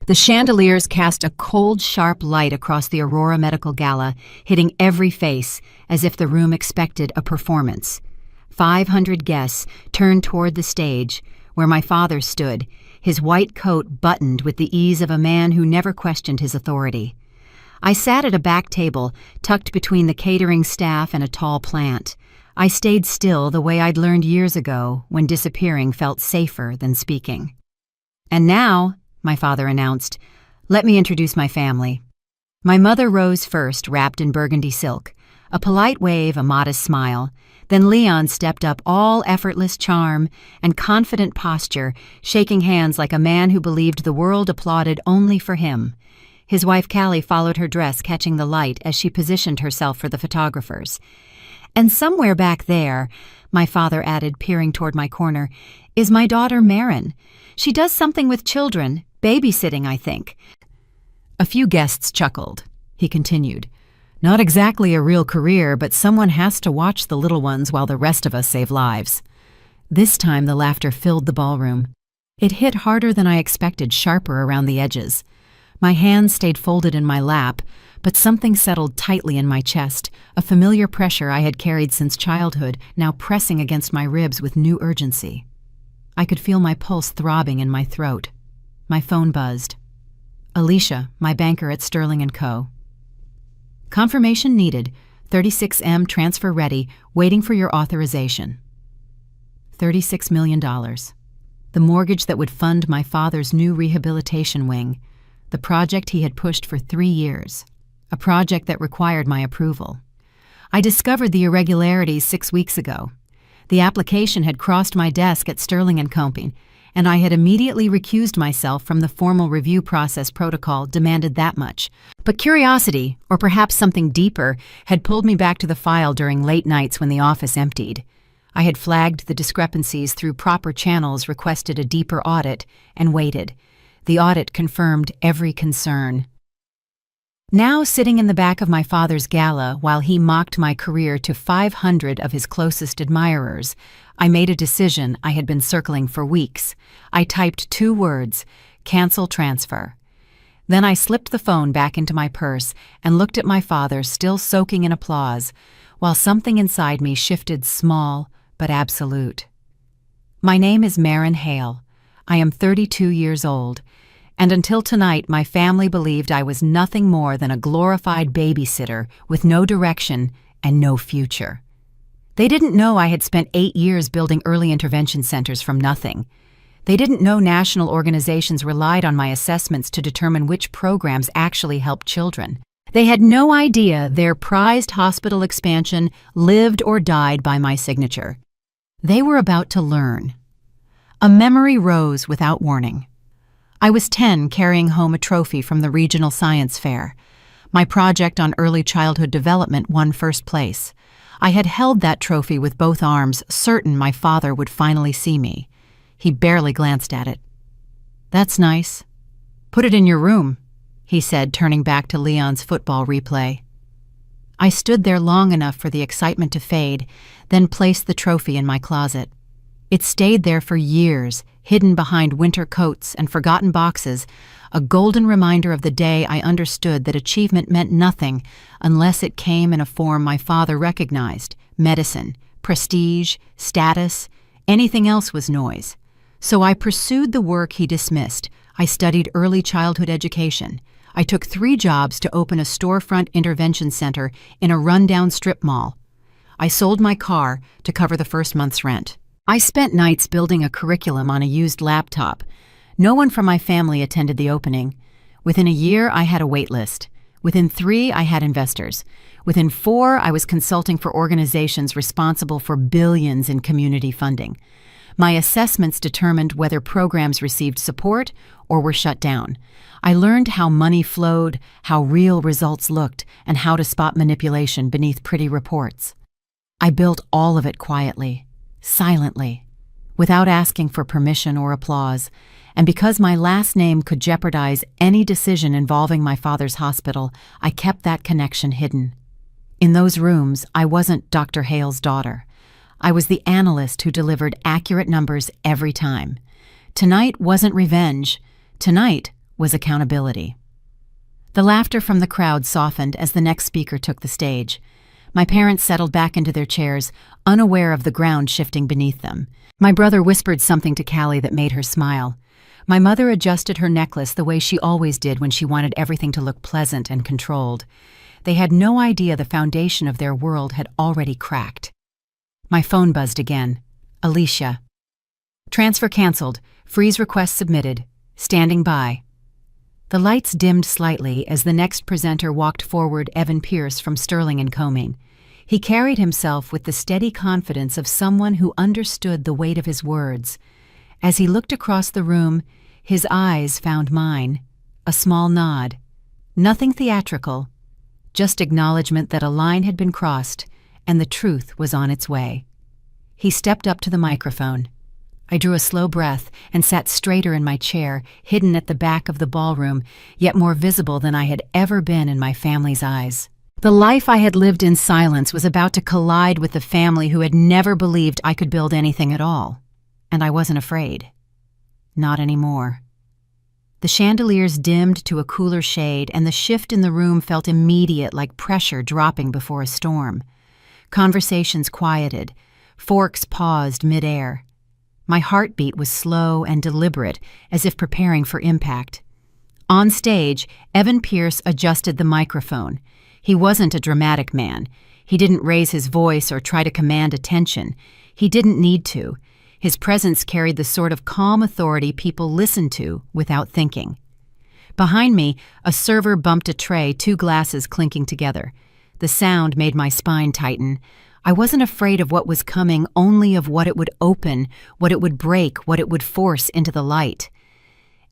The chandeliers cast a cold, sharp light across the Aurora Medical Gala, hitting every face as if the room expected a performance. 500 guests turned toward the stage, where my father stood, his white coat buttoned with the ease of a man who never questioned his authority. I sat at a back table, tucked between the catering staff and a tall plant. I stayed still the way I'd learned years ago when disappearing felt safer than speaking. "And now," my father announced, "let me introduce my family." My mother rose first, wrapped in burgundy silk. A polite wave, a modest smile. Then Leon stepped up, all effortless charm and confident posture, shaking hands like a man who believed the world applauded only for him. His wife Callie followed her dress, catching the light as she positioned herself for the photographers. "And somewhere back there," my father added, peering toward my corner, "is my daughter Marin. She does something with children, babysitting, I think." A few guests chuckled. He continued, "Not exactly a real career, but someone has to watch the little ones while the rest of us save lives." This time the laughter filled the ballroom. It hit harder than I expected, sharper around the edges. My hands stayed folded in my lap, but something settled tightly in my chest, a familiar pressure I had carried since childhood, now pressing against my ribs with new urgency. I could feel my pulse throbbing in my throat. My phone buzzed. Alicia, my banker at Sterling & Co. "Confirmation needed. 36M transfer ready, waiting for your authorization." $36 million. The mortgage that would fund my father's new rehabilitation wing. The project he had pushed for 3 years. A project that required my approval. I discovered the irregularities 6 weeks ago. The application had crossed my desk at Sterling & Co., and I had immediately recused myself from the formal review process. Protocol demanded that much. But curiosity, or perhaps something deeper, had pulled me back to the file during late nights when the office emptied. I had flagged the discrepancies through proper channels, requested a deeper audit, and waited. The audit confirmed every concern. Now, sitting in the back of my father's gala while he mocked my career to 500 of his closest admirers, I made a decision I had been circling for weeks. I typed 2 words, "cancel transfer." Then I slipped the phone back into my purse and looked at my father, still soaking in applause, while something inside me shifted, small but absolute. My name is Marin Hale. I am 32 years old. And until tonight, my family believed I was nothing more than a glorified babysitter with no direction and no future. They didn't know I had spent 8 years building early intervention centers from nothing. They didn't know national organizations relied on my assessments to determine which programs actually helped children. They had no idea their prized hospital expansion lived or died by my signature. They were about to learn. A memory rose without warning. I was 10, carrying home a trophy from the regional science fair. My project on early childhood development won first place. I had held that trophy with both arms, certain my father would finally see me. He barely glanced at it. "That's nice. Put it in your room," he said, turning back to Leon's football replay. I stood there long enough for the excitement to fade, then placed the trophy in my closet. It stayed there for years, hidden behind winter coats and forgotten boxes, a golden reminder of the day I understood that achievement meant nothing unless it came in a form my father recognized: medicine, prestige, status. Anything else was noise. So I pursued the work he dismissed. I studied early childhood education. I took 3 jobs to open a storefront intervention center in a rundown strip mall. I sold my car to cover the first month's rent. I spent nights building a curriculum on a used laptop. No one from my family attended the opening. Within a year, I had a wait list. Within 3, I had investors. Within 4, I was consulting for organizations responsible for billions in community funding. My assessments determined whether programs received support or were shut down. I learned how money flowed, how real results looked, and how to spot manipulation beneath pretty reports. I built all of it quietly, silently, without asking for permission or applause, and because my last name could jeopardize any decision involving my father's hospital, I kept that connection hidden. In those rooms, I wasn't Dr. Hale's daughter. I was the analyst who delivered accurate numbers every time. Tonight wasn't revenge. Tonight was accountability. The laughter from the crowd softened as the next speaker took the stage. My parents settled back into their chairs, unaware of the ground shifting beneath them. My brother whispered something to Callie that made her smile. My mother adjusted her necklace the way she always did when she wanted everything to look pleasant and controlled. They had no idea the foundation of their world had already cracked. My phone buzzed again. Alicia. Transfer canceled. Freeze request submitted. Standing by. The lights dimmed slightly as the next presenter walked forward, Evan Pierce from Sterling & Coming. He carried himself with the steady confidence of someone who understood the weight of his words. As he looked across the room, his eyes found mine. A small nod. Nothing theatrical, just acknowledgement that a line had been crossed and the truth was on its way. He stepped up to the microphone. I drew a slow breath and sat straighter in my chair, hidden at the back of the ballroom, yet more visible than I had ever been in my family's eyes. The life I had lived in silence was about to collide with the family who had never believed I could build anything at all. And I wasn't afraid. Not anymore. The chandeliers dimmed to a cooler shade, and the shift in the room felt immediate, like pressure dropping before a storm. Conversations quieted. Forks paused mid-air. My heartbeat was slow and deliberate, as if preparing for impact. On stage, Evan Pierce adjusted the microphone. He wasn't a dramatic man. He didn't raise his voice or try to command attention. He didn't need to. His presence carried the sort of calm authority people listen to without thinking. Behind me, a server bumped a tray, 2 glasses clinking together. The sound made my spine tighten. I wasn't afraid of what was coming, only of what it would open, what it would break, what it would force into the light.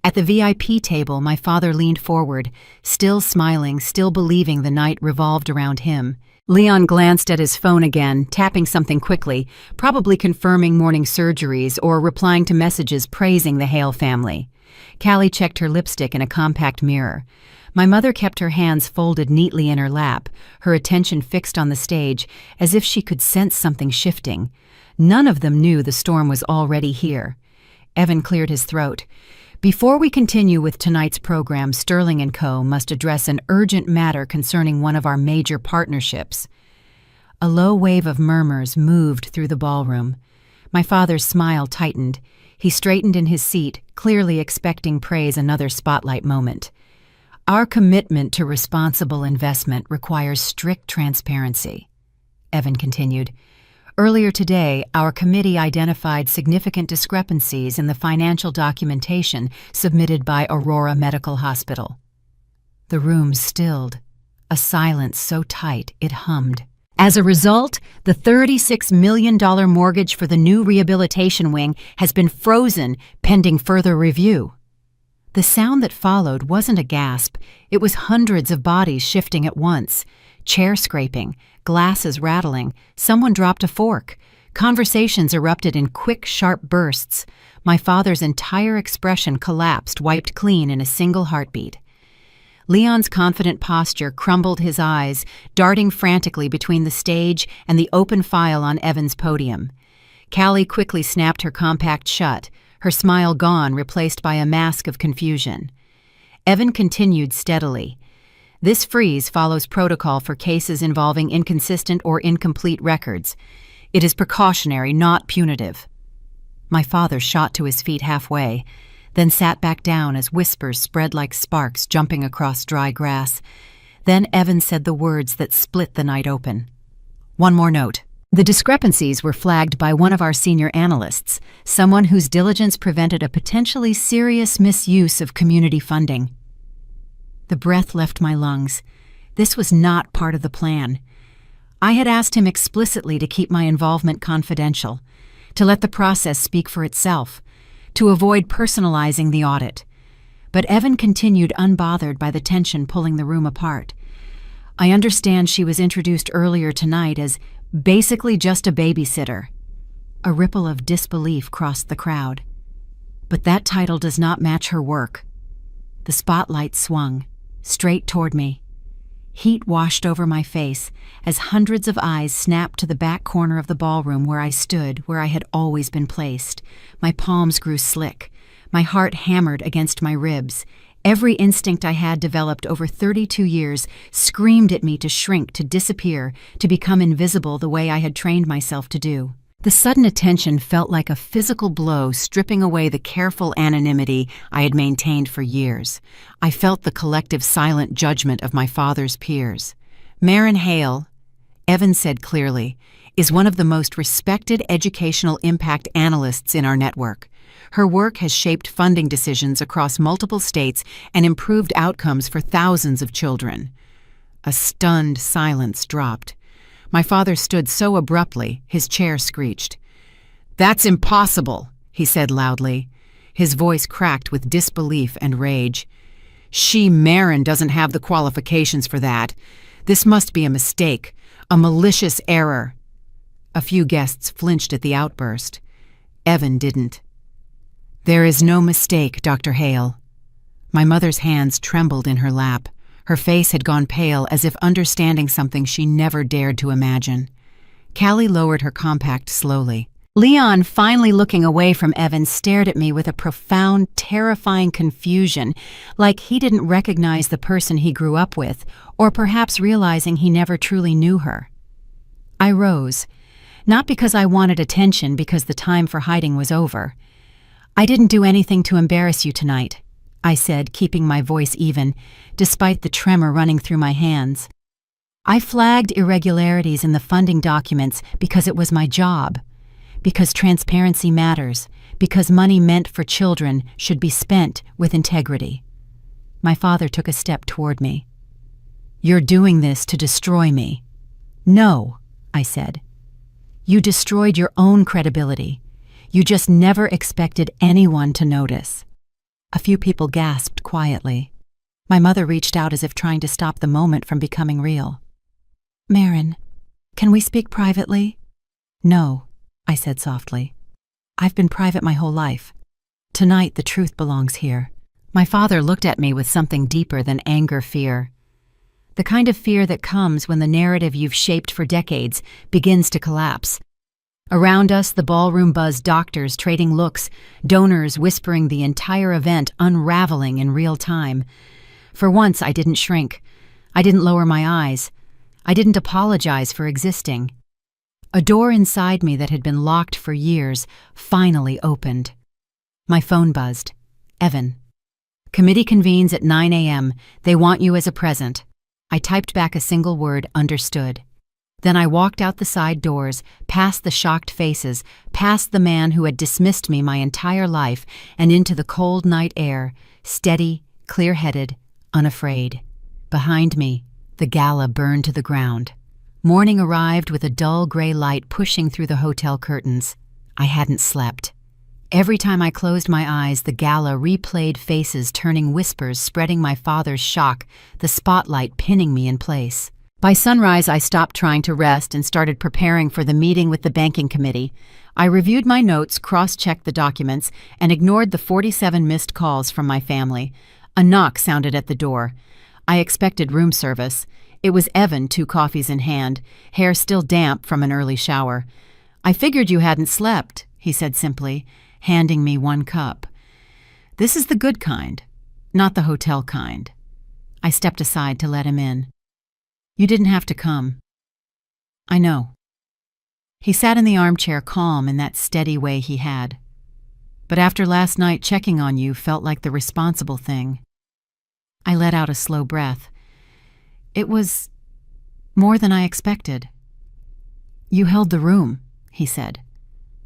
At the VIP table, my father leaned forward, still smiling, still believing the night revolved around him. Leon glanced at his phone again, tapping something quickly, probably confirming morning surgeries or replying to messages praising the Hale family. Callie checked her lipstick in a compact mirror. My mother kept her hands folded neatly in her lap, her attention fixed on the stage, as if she could sense something shifting. None of them knew the storm was already here. Evan cleared his throat. Before we continue with tonight's program, Sterling & Co. must address an urgent matter concerning one of our major partnerships. A low wave of murmurs moved through the ballroom. My father's smile tightened. He straightened in his seat, clearly expecting praise, another spotlight moment. Our commitment to responsible investment requires strict transparency, Evan continued. Earlier today, our committee identified significant discrepancies in the financial documentation submitted by Aurora Medical Hospital. The room stilled, a silence so tight it hummed. As a result, the $36 million mortgage for the new rehabilitation wing has been frozen pending further review. The sound that followed wasn't a gasp. It was hundreds of bodies shifting at once. Chair scraping, glasses rattling, someone dropped a fork. Conversations erupted in quick, sharp bursts. My father's entire expression collapsed, wiped clean in a single heartbeat. Leon's confident posture crumbled his eyes, darting frantically between the stage and the open file on Evan's podium. Callie quickly snapped her compact shut, her smile gone, replaced by a mask of confusion. Evan continued steadily. This freeze follows protocol for cases involving inconsistent or incomplete records. It is precautionary, not punitive. My father shot to his feet halfway, then sat back down as whispers spread like sparks jumping across dry grass. Then Evan said the words that split the night open. One more note. The discrepancies were flagged by one of our senior analysts, someone whose diligence prevented a potentially serious misuse of community funding. The breath left my lungs. This was not part of the plan. I had asked him explicitly to keep my involvement confidential, to let the process speak for itself, to avoid personalizing the audit. But Evan continued unbothered by the tension pulling the room apart. I understand she was introduced earlier tonight as basically just a babysitter. A ripple of disbelief crossed the crowd. But that title does not match her work. The spotlight swung, straight toward me. Heat washed over my face as hundreds of eyes snapped to the back corner of the ballroom where I stood, where I had always been placed. My palms grew slick. My heart hammered against my ribs. Every instinct I had developed over 32 years screamed at me to shrink, to disappear, to become invisible the way I had trained myself to do. The sudden attention felt like a physical blow, stripping away the careful anonymity I had maintained for years. I felt the collective silent judgment of my father's peers. Maren Hale, Evan said clearly, is one of the most respected educational impact analysts in our network. Her work has shaped funding decisions across multiple states and improved outcomes for thousands of children. A stunned silence dropped. My father stood so abruptly, his chair screeched. "That's impossible," he said loudly. His voice cracked with disbelief and rage. Maren doesn't have the qualifications for that. This must be a mistake, a malicious error." A few guests flinched at the outburst. Evan didn't. "There is no mistake, Dr. Hale." My mother's hands trembled in her lap. Her face had gone pale, as if understanding something she never dared to imagine. Callie lowered her compact slowly. Leon, finally looking away from Evan, stared at me with a profound, terrifying confusion, like he didn't recognize the person he grew up with, or perhaps realizing he never truly knew her. I rose, not because I wanted attention, because the time for hiding was over. "I didn't do anything to embarrass you tonight," I said, keeping my voice even, despite the tremor running through my hands. "I flagged irregularities in the funding documents because it was my job, because transparency matters, because money meant for children should be spent with integrity." My father took a step toward me. "You're doing this to destroy me." "No," I said. "You destroyed your own credibility. You just never expected anyone to notice." A few people gasped quietly. My mother reached out as if trying to stop the moment from becoming real. "Maren, can we speak privately?" "No," I said softly. "I've been private my whole life. Tonight the truth belongs here." My father looked at me with something deeper than anger, fear. The kind of fear that comes when the narrative you've shaped for decades begins to collapse. Around us, the ballroom buzzed, doctors trading looks, donors whispering, the entire event unraveling in real time. For once, I didn't shrink. I didn't lower my eyes. I didn't apologize for existing. A door inside me that had been locked for years finally opened. My phone buzzed. "Evan. Committee convenes at 9 a.m. They want you as a present." I typed back a single word, "understood." Then I walked out the side doors, past the shocked faces, past the man who had dismissed me my entire life, and into the cold night air, steady, clear-headed, unafraid. Behind me, the Gala burned to the ground. Morning arrived with a dull gray light pushing through the hotel curtains. I hadn't slept. Every time I closed my eyes, the Gala replayed faces turning whispers, spreading my father's shock, the spotlight pinning me in place. By sunrise, I stopped trying to rest and started preparing for the meeting with the banking committee. I reviewed my notes, cross-checked the documents, and ignored the 47 missed calls from my family. A knock sounded at the door. I expected room service. It was Evan, 2 coffees in hand, hair still damp from an early shower. "I figured you hadn't slept," he said simply, handing me 1 cup. "This is the good kind, not the hotel kind." I stepped aside to let him in. "You didn't have to come." "I know." He sat in the armchair, calm in that steady way he had. "But after last night, checking on you felt like the responsible thing." I let out a slow breath. "It was more than I expected." "You held the room," he said.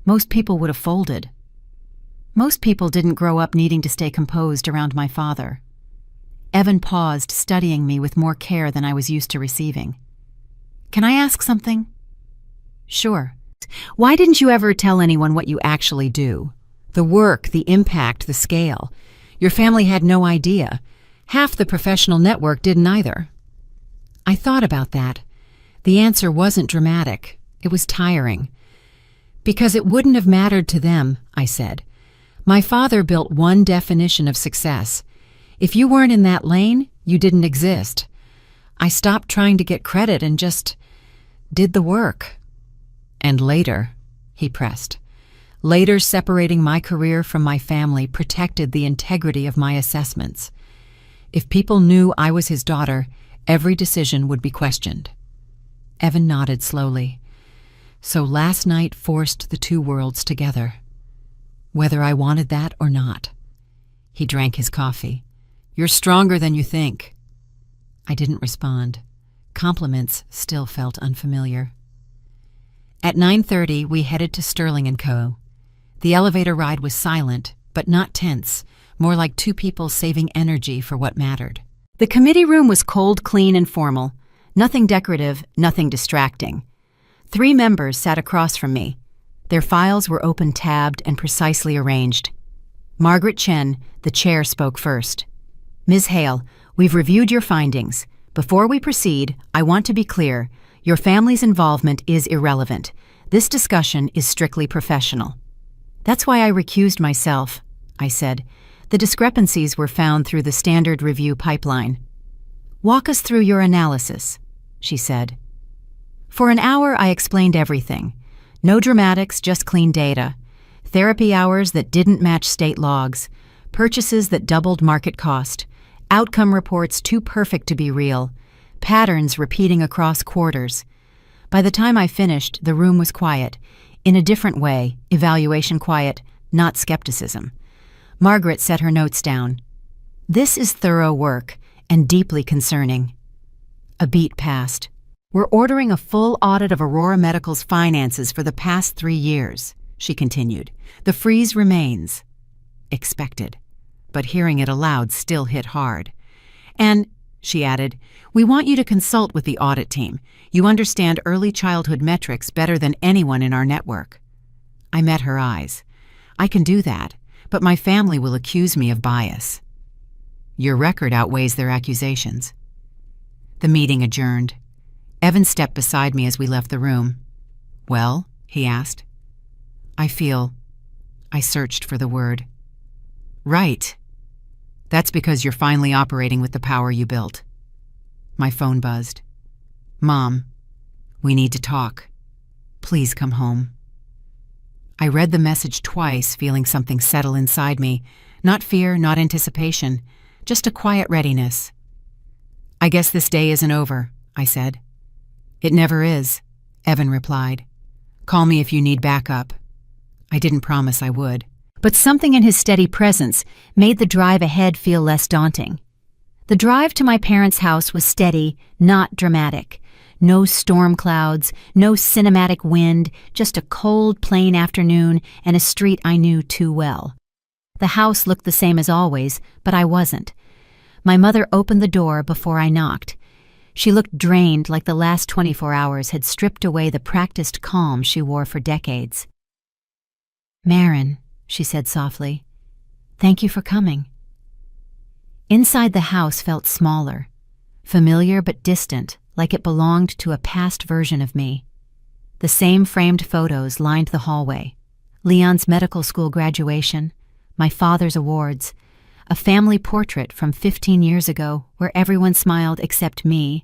"Most people would have folded." Most people didn't grow up needing to stay composed around my father. Evan paused, studying me with more care than I was used to receiving. "Can I ask something?" "Sure." "Why didn't you ever tell anyone what you actually do? The work, the impact, the scale. Your family had no idea. Half the professional network didn't either." I thought about that. The answer wasn't dramatic. It was tiring. "Because it wouldn't have mattered to them," I said. "My father built one definition of success. If you weren't in that lane, you didn't exist. I stopped trying to get credit and just did the work." "And later," he pressed, "later separating my career from my family protected the integrity of my assessments. If people knew I was his daughter, every decision would be questioned. Evan nodded slowly. So last night forced the two worlds together, whether I wanted that or not. He drank his coffee. You're stronger than you think. I didn't respond. Compliments still felt unfamiliar. At 9:30, we headed to Sterling & Co. The elevator ride was silent, but not tense, more like two people saving energy for what mattered. The committee room was cold, clean, and formal. Nothing decorative, nothing distracting. 3 members sat across from me. Their files were open-tabbed and precisely arranged. Margaret Chen, the chair, spoke first. Ms. Hale, we've reviewed your findings. Before we proceed, I want to be clear. Your family's involvement is irrelevant. This discussion is strictly professional. That's why I recused myself, I said. The discrepancies were found through the standard review pipeline. Walk us through your analysis, she said. For an hour, I explained everything. No dramatics, just clean data. Therapy hours that didn't match state logs. Purchases that doubled market cost. Outcome reports too perfect to be real. Patterns repeating across quarters. By the time I finished, the room was quiet. In a different way, evaluation quiet, not skepticism. Margaret set her notes down. This is thorough work and deeply concerning. A beat passed. We're ordering a full audit of Aurora Medical's finances for the past 3 years, she continued. The freeze remains. Expected. But hearing it aloud still hit hard. And, she added, we want you to consult with the audit team. You understand early childhood metrics better than anyone in our network. I met her eyes. I can do that, but my family will accuse me of bias. Your record outweighs their accusations. The meeting adjourned. Evan stepped beside me as we left the room. Well, he asked. I searched for the word. Right. That's because you're finally operating with the power you built. My phone buzzed. Mom, we need to talk. Please come home. I read the message twice, feeling something settle inside me. Not fear, not anticipation, just a quiet readiness. I guess this day isn't over, I said. It never is, Evan replied. Call me if you need backup. I didn't promise I would. But something in his steady presence made the drive ahead feel less daunting. The drive to my parents' house was steady, not dramatic. No storm clouds, no cinematic wind, just a cold, plain afternoon and a street I knew too well. The house looked the same as always, but I wasn't. My mother opened the door before I knocked. She looked drained, like the last 24 hours had stripped away the practiced calm she wore for decades. Marin, she said softly, thank you for coming. Inside the house felt smaller, familiar but distant, like it belonged to a past version of me. The same framed photos lined the hallway. Leon's medical school graduation, my father's awards, a family portrait from 15 years ago where everyone smiled except me,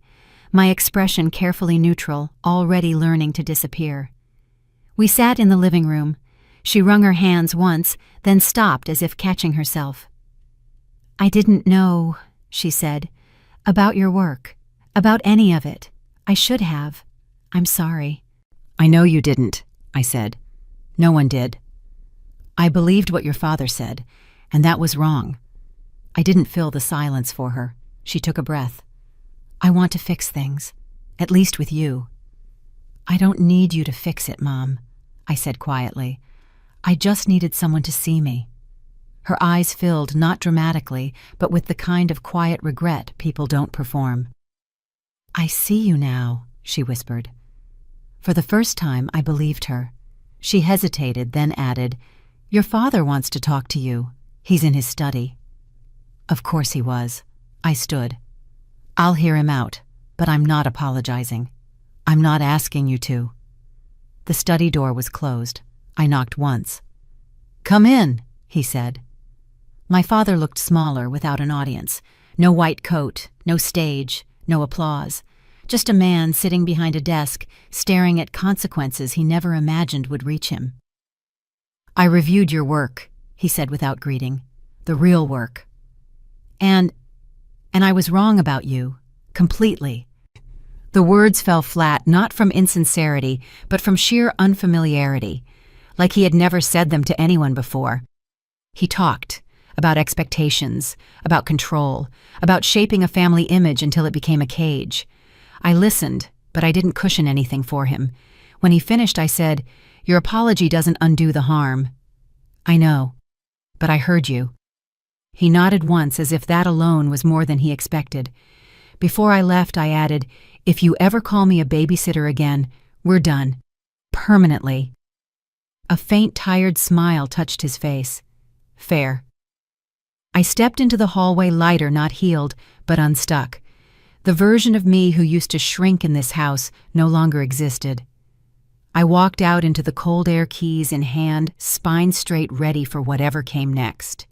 my expression carefully neutral, already learning to disappear. We sat in the living room. She wrung her hands once, then stopped as if catching herself. I didn't know, she said, about your work, about any of it. I should have. I'm sorry. I know you didn't, I said. No one did. I believed what your father said, and that was wrong. I didn't fill the silence for her. She took a breath. I want to fix things, at least with you. I don't need you to fix it, Mom, I said quietly. I just needed someone to see me. Her eyes filled not dramatically, but with the kind of quiet regret people don't perform. I see you now, she whispered. For the first time, I believed her. She hesitated, then added, Your father wants to talk to you. He's in his study. Of course he was. I stood. I'll hear him out, but I'm not apologizing. I'm not asking you to. The study door was closed. I knocked once. Come in, he said. My father looked smaller without an audience. No white coat, no stage, no applause. Just a man sitting behind a desk, staring at consequences he never imagined would reach him. I reviewed your work, he said without greeting. The real work. And And I was wrong about you. Completely." The words fell flat, not from insincerity, but from sheer unfamiliarity, like he had never said them to anyone before. He talked about expectations, about control, about shaping a family image until it became a cage. I listened, but I didn't cushion anything for him. When he finished, I said, "Your apology doesn't undo the harm." "I know, but I heard you." He nodded once as if that alone was more than he expected. Before I left, I added, "If you ever call me a babysitter again, we're done. Permanently." A faint, tired smile touched his face. "Fair." I stepped into the hallway lighter, not healed, but unstuck. The version of me who used to shrink in this house no longer existed. I walked out into the cold air, keys in hand, spine straight, ready for whatever came next.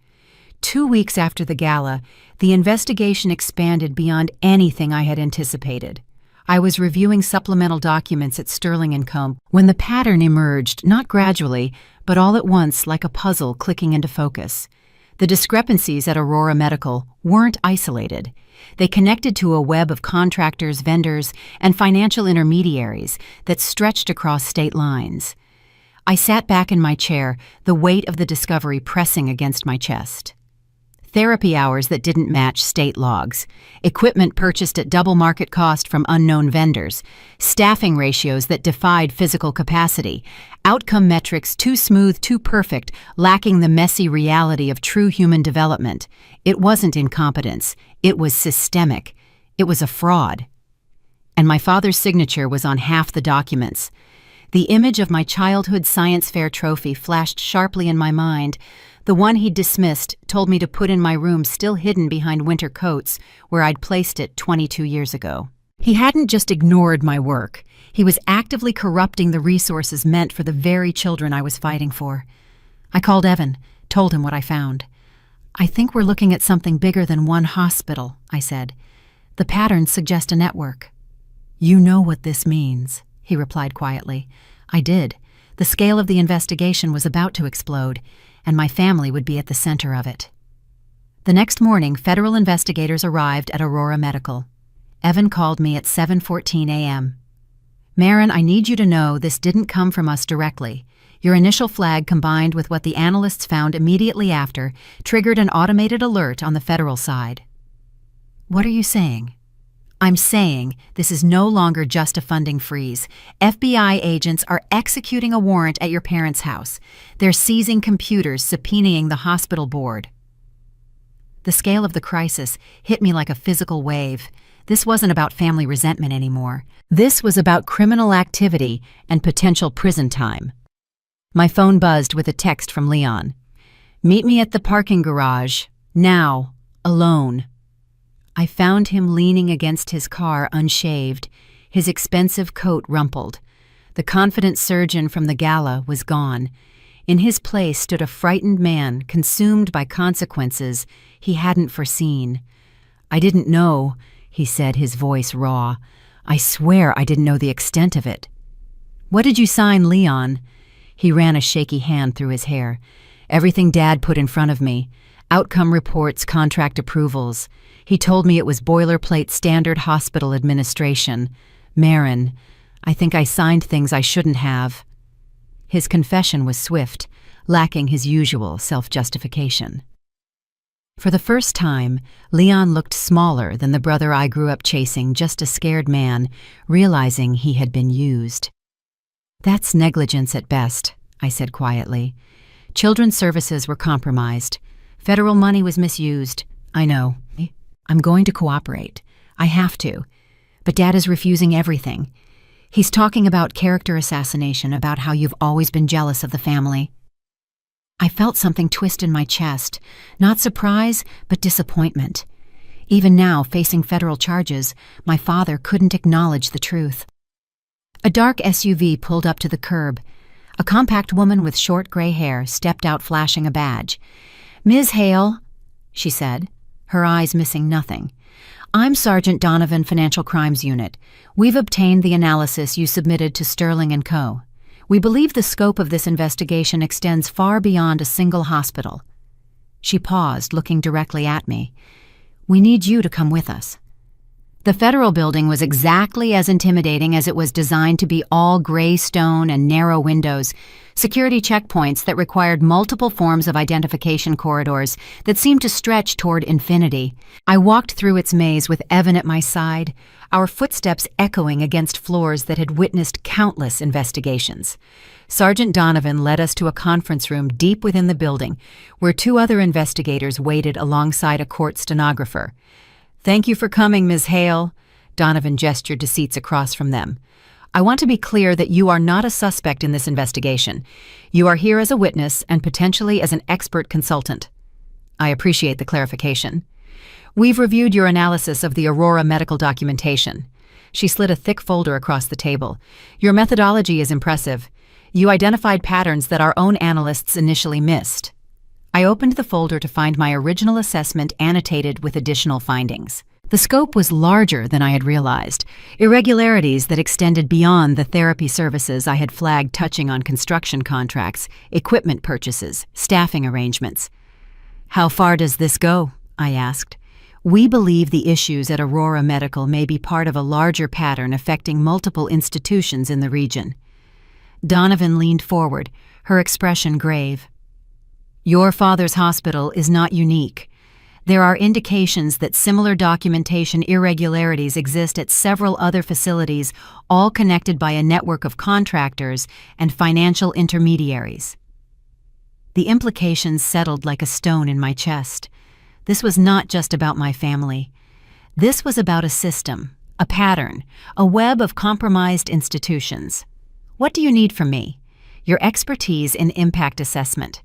2 weeks after the gala, the investigation expanded beyond anything I had anticipated. I was reviewing supplemental documents at Sterling & Co. when the pattern emerged, not gradually, but all at once like a puzzle clicking into focus. The discrepancies at Aurora Medical weren't isolated. They connected to a web of contractors, vendors, and financial intermediaries that stretched across state lines. I sat back in my chair, the weight of the discovery pressing against my chest. Therapy hours that didn't match state logs, equipment purchased at double market cost from unknown vendors, staffing ratios that defied physical capacity, outcome metrics too smooth, too perfect, lacking the messy reality of true human development. It wasn't incompetence. It was systemic. It was a fraud. And my father's signature was on half the documents. The image of my childhood science fair trophy flashed sharply in my mind. The one he'd dismissed told me to put in my room, still hidden behind winter coats, where I'd placed it 22 years ago. He hadn't just ignored my work. He was actively corrupting the resources meant for the very children I was fighting for. I called Evan, told him what I found. "I think we're looking at something bigger than one hospital," I said. "The patterns suggest a network." "You know what this means," he replied quietly. I did. The scale of the investigation was about to explode, and my family would be at the center of it. The next morning, federal investigators arrived at Aurora Medical. Evan called me at 7:14 a.m. "Maren, I need you to know this didn't come from us directly. Your initial flag, combined with what the analysts found immediately after, triggered an automated alert on the federal side." "What are you saying?" "I'm saying this is no longer just a funding freeze. FBI agents are executing a warrant at your parents' house. They're seizing computers, subpoenaing the hospital board." The scale of the crisis hit me like a physical wave. This wasn't about family resentment anymore. This was about criminal activity and potential prison time. My phone buzzed with a text from Leon. "Meet me at the parking garage. Now. Alone." I found him leaning against his car, unshaved, his expensive coat rumpled. The confident surgeon from the gala was gone. In his place stood a frightened man, consumed by consequences he hadn't foreseen. "I didn't know," he said, his voice raw. "I swear I didn't know the extent of it." "What did you sign, Leon?" He ran a shaky hand through his hair. "Everything Dad put in front of me. Outcome reports, contract approvals. He told me it was boilerplate standard hospital administration. Maren, I think I signed things I shouldn't have." His confession was swift, lacking his usual self-justification. For the first time, Leon looked smaller than the brother I grew up chasing, just a scared man, realizing he had been used. "That's negligence at best," I said quietly. "Children's services were compromised. Federal money was misused. I know. I'm going to cooperate. I have to. But Dad is refusing everything. He's talking about character assassination, about how you've always been jealous of the family." I felt something twist in my chest, not surprise, but disappointment. Even now, facing federal charges, my father couldn't acknowledge the truth. A dark SUV pulled up to the curb. A compact woman with short gray hair stepped out flashing a badge. "Ms. Hale," she said, her eyes missing nothing. "I'm Sergeant Donovan, Financial Crimes Unit. We've obtained the analysis you submitted to Sterling & Co. We believe the scope of this investigation extends far beyond a single hospital." She paused, looking directly at me. We need you to come with us." The federal building was exactly as intimidating as it was designed to be, all gray stone and narrow windows, security checkpoints that required multiple forms of identification corridors that seemed to stretch toward infinity. I walked through its maze with Evan at my side, our footsteps echoing against floors that had witnessed countless investigations. Sergeant Donovan led us to a conference room deep within the building, where 2 other investigators waited alongside a court stenographer. "Thank you for coming, Ms. Hale." Donovan gestured to seats across from them. "I want to be clear that you are not a suspect in this investigation. You are here as a witness and potentially as an expert consultant." "I appreciate the clarification. We've reviewed your analysis of the Aurora medical documentation." She slid a thick folder across the table. "Your methodology is impressive. You identified patterns that our own analysts initially missed." I opened the folder to find my original assessment annotated with additional findings. The scope was larger than I had realized, irregularities that extended beyond the therapy services I had flagged, touching on construction contracts, equipment purchases, staffing arrangements. "How far does this go?" I asked. "We believe the issues at Aurora Medical may be part of a larger pattern affecting multiple institutions in the region." Donovan leaned forward, her expression grave. "Your father's hospital is not unique. There are indications that similar documentation irregularities exist at several other facilities, all connected by a network of contractors and financial intermediaries." The implications settled like a stone in my chest. This was not just about my family. This was about a system, a pattern, a web of compromised institutions. "What do you need from me?" "Your expertise in impact assessment.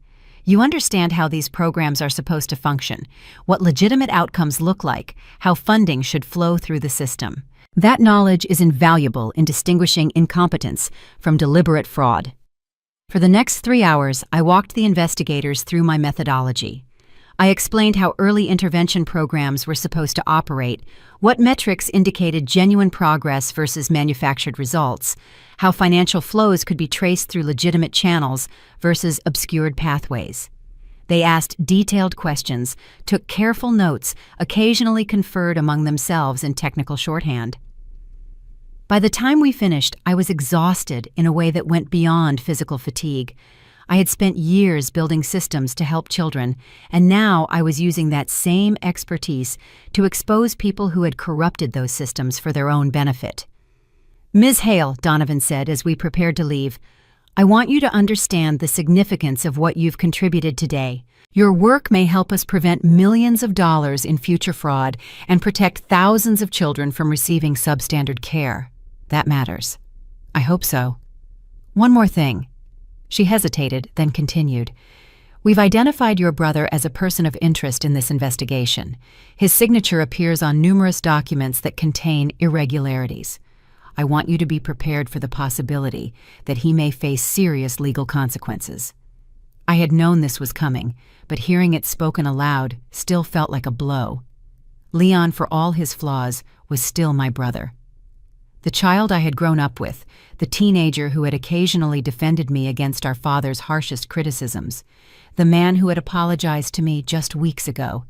You understand how these programs are supposed to function, what legitimate outcomes look like, how funding should flow through the system. That knowledge is invaluable in distinguishing incompetence from deliberate fraud." For the next 3 hours, I walked the investigators through my methodology. I explained how early intervention programs were supposed to operate, what metrics indicated genuine progress versus manufactured results, how financial flows could be traced through legitimate channels versus obscured pathways. They asked detailed questions, took careful notes, occasionally conferred among themselves in technical shorthand. By the time we finished, I was exhausted in a way that went beyond physical fatigue. I had spent years building systems to help children, and now I was using that same expertise to expose people who had corrupted those systems for their own benefit. "Ms. Hale," Donovan said as we prepared to leave, "I want you to understand the significance of what you've contributed today. Your work may help us prevent millions of dollars in future fraud and protect thousands of children from receiving substandard care. That matters." "I hope so." "One more thing." She hesitated, then continued. "We've identified your brother as a person of interest in this investigation. His signature appears on numerous documents that contain irregularities. I want you to be prepared for the possibility that he may face serious legal consequences." I had known this was coming, but hearing it spoken aloud still felt like a blow. Leon, for all his flaws, was still my brother. The child I had grown up with, the teenager who had occasionally defended me against our father's harshest criticisms, the man who had apologized to me just weeks ago.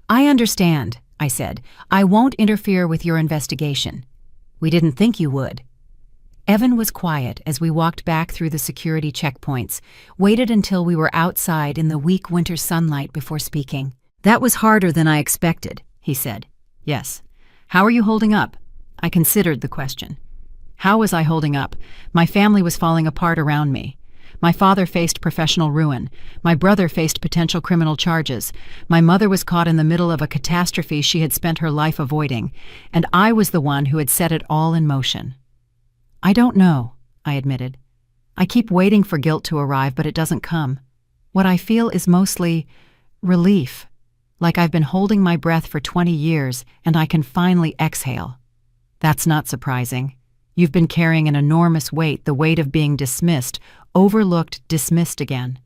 "I understand," I said. "I won't interfere with your investigation." "We didn't think you would." Evan was quiet as we walked back through the security checkpoints, waited until we were outside in the weak winter sunlight before speaking. "That was harder than I expected," he said. "Yes. How are you holding up?" I considered the question. How was I holding up? My family was falling apart around me. My father faced professional ruin. My brother faced potential criminal charges. My mother was caught in the middle of a catastrophe she had spent her life avoiding, and I was the one who had set it all in motion. "I don't know," I admitted. "I keep waiting for guilt to arrive, but it doesn't come. What I feel is mostly relief, like I've been holding my breath for 20 years and I can finally exhale." "That's not surprising. You've been carrying an enormous weight, the weight of being dismissed, overlooked, dismissed again.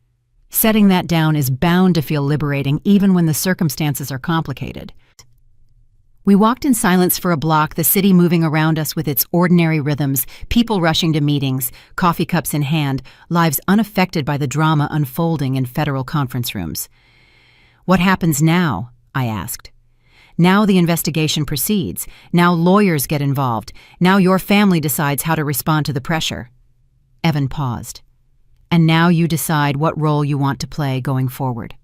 Setting that down is bound to feel liberating even when the circumstances are complicated." We walked in silence for a block, the city moving around us with its ordinary rhythms, people rushing to meetings, coffee cups in hand, lives unaffected by the drama unfolding in federal conference rooms. "What happens now?" I asked. Now the investigation proceeds. Now lawyers get involved. Now your family decides how to respond to the pressure. Evan paused. And now you decide what role you want to play going forward.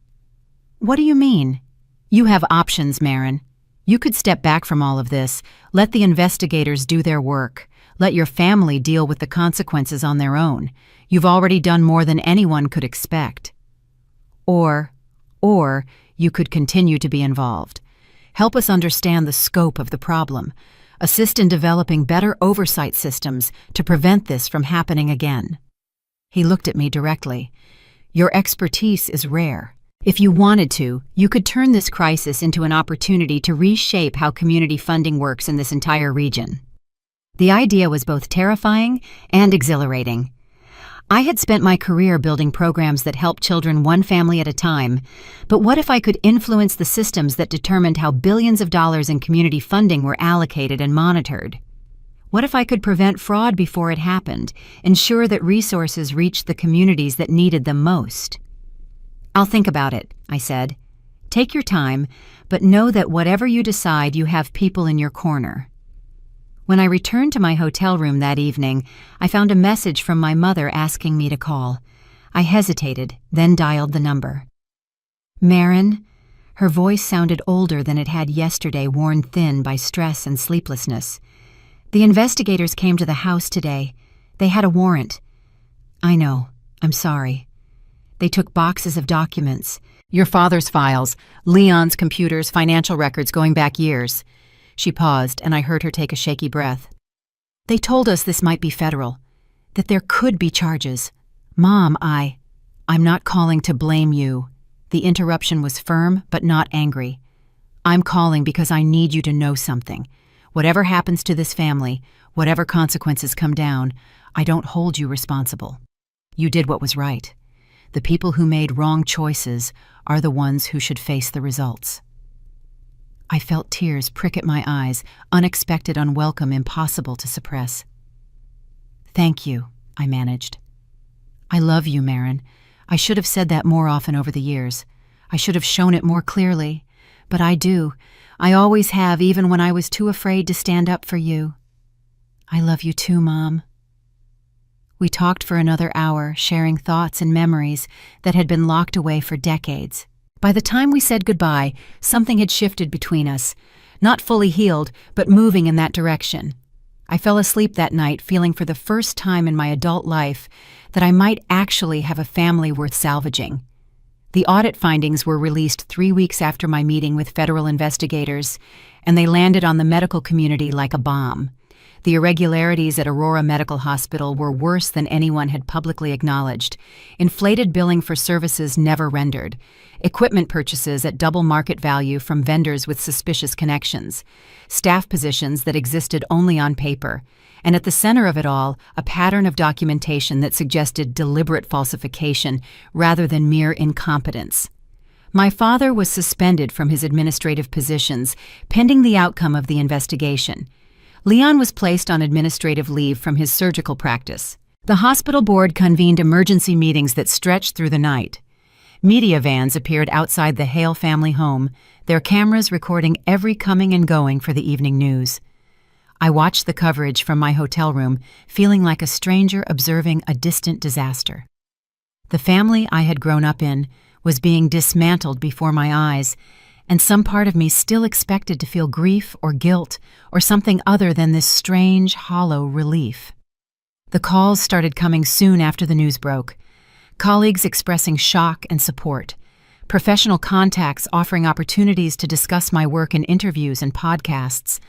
What do you mean? You have options, Marin. You could step back from all of this, let the investigators do their work, let your family deal with the consequences on their own. You've already done more than anyone could expect. Or you could continue to be involved. Help us understand the scope of the problem. Assist in developing better oversight systems to prevent this from happening again. He looked at me directly. Your expertise is rare. If you wanted to, you could turn this crisis into an opportunity to reshape how community funding works in this entire region. The idea was both terrifying and exhilarating. I had spent my career building programs that helped children one family at a time, but what if I could influence the systems that determined how billions of dollars in community funding were allocated and monitored? What if I could prevent fraud before it happened, ensure that resources reached the communities that needed them most? I'll think about it, I said. Take your time, but know that whatever you decide, you have people in your corner. When I returned to my hotel room that evening, I found a message from my mother asking me to call. I hesitated, then dialed the number. Marin? Her voice sounded older than it had yesterday, worn thin by stress and sleeplessness. The investigators came to the house today. They had a warrant. I know. I'm sorry. They took boxes of documents. Your father's files, Leon's computers, financial records going back years. She paused, and I heard her take a shaky breath. They told us this might be federal, that there could be charges. Mom, I'm not calling to blame you. The interruption was firm, but not angry. I'm calling because I need you to know something. Whatever happens to this family, whatever consequences come down, I don't hold you responsible. You did what was right. The people who made wrong choices are the ones who should face the results. I felt tears prick at my eyes, unexpected, unwelcome, impossible to suppress. Thank you, I managed. I love you, Marin. I should have said that more often over the years. I should have shown it more clearly. But I do. I always have, even when I was too afraid to stand up for you. I love you too, Mom. We talked for another hour, sharing thoughts and memories that had been locked away for decades. By the time we said goodbye, something had shifted between us, not fully healed, but moving in that direction. I fell asleep that night, feeling for the first time in my adult life that I might actually have a family worth salvaging. The audit findings were released 3 weeks after my meeting with federal investigators, and they landed on the medical community like a bomb. The irregularities at Aurora Medical Hospital were worse than anyone had publicly acknowledged. Inflated billing for services never rendered. Equipment purchases at double market value from vendors with suspicious connections. Staff positions that existed only on paper. And at the center of it all, a pattern of documentation that suggested deliberate falsification rather than mere incompetence. My father was suspended from his administrative positions, pending the outcome of the investigation. Leon was placed on administrative leave from his surgical practice. The hospital board convened emergency meetings that stretched through the night. Media vans appeared outside the Hale family home, their cameras recording every coming and going for the evening news. I watched the coverage from my hotel room, feeling like a stranger observing a distant disaster. The family I had grown up in was being dismantled before my eyes, and some part of me still expected to feel grief or guilt or something other than this strange, hollow relief. The calls started coming soon after the news broke. Colleagues expressing shock and support. Professional contacts offering opportunities to discuss my work in interviews and podcasts.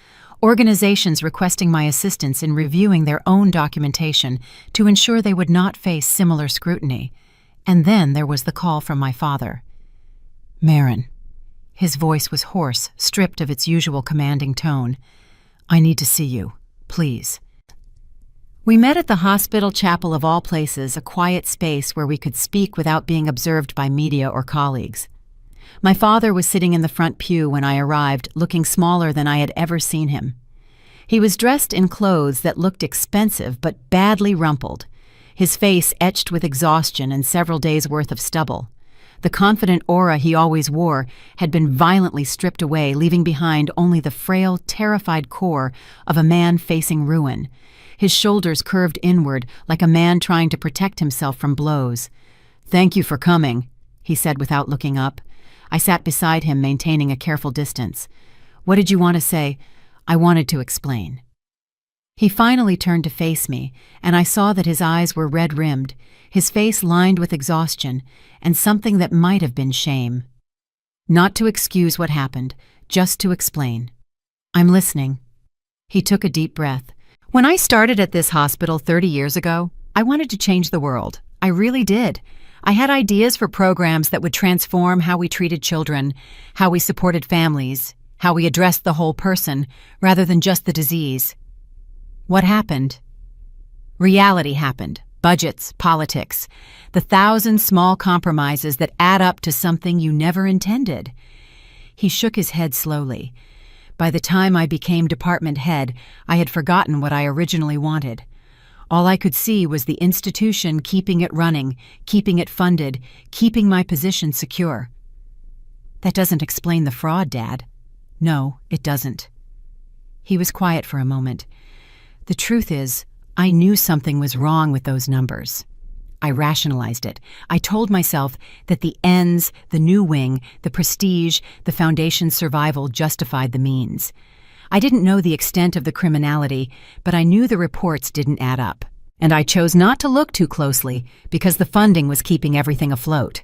Organizations requesting my assistance in reviewing their own documentation to ensure they would not face similar scrutiny. And then there was the call from my father. Marin. His voice was hoarse, stripped of its usual commanding tone. I need to see you, please. We met at the hospital chapel of all places, a quiet space where we could speak without being observed by media or colleagues. My father was sitting in the front pew when I arrived, looking smaller than I had ever seen him. He was dressed in clothes that looked expensive but badly rumpled, his face etched with exhaustion and several days' worth of stubble. The confident aura he always wore had been violently stripped away, leaving behind only the frail, terrified core of a man facing ruin. His shoulders curved inward like a man trying to protect himself from blows. "Thank you for coming," he said without looking up. I sat beside him, maintaining a careful distance. "What did you want to say?" I wanted to explain. He finally turned to face me, and I saw that his eyes were red-rimmed, his face lined with exhaustion, and something that might have been shame. Not to excuse what happened, just to explain. "I'm listening." He took a deep breath. "When I started at this hospital 30 years ago, I wanted to change the world. I really did. I had ideas for programs that would transform how we treated children, how we supported families, how we addressed the whole person, rather than just the disease. What happened? Reality happened. Budgets, politics, the thousand small compromises that add up to something you never intended." He shook his head slowly. By the time I became department head, I had forgotten what I originally wanted. All I could see was the institution keeping it running, keeping it funded, keeping my position secure. "That doesn't explain the fraud, Dad." "No, it doesn't." He was quiet for a moment. "The truth is, I knew something was wrong with those numbers. I rationalized it. I told myself that the ends, the new wing, the prestige, the foundation's survival justified the means. I didn't know the extent of the criminality, but I knew the reports didn't add up. And I chose not to look too closely because the funding was keeping everything afloat."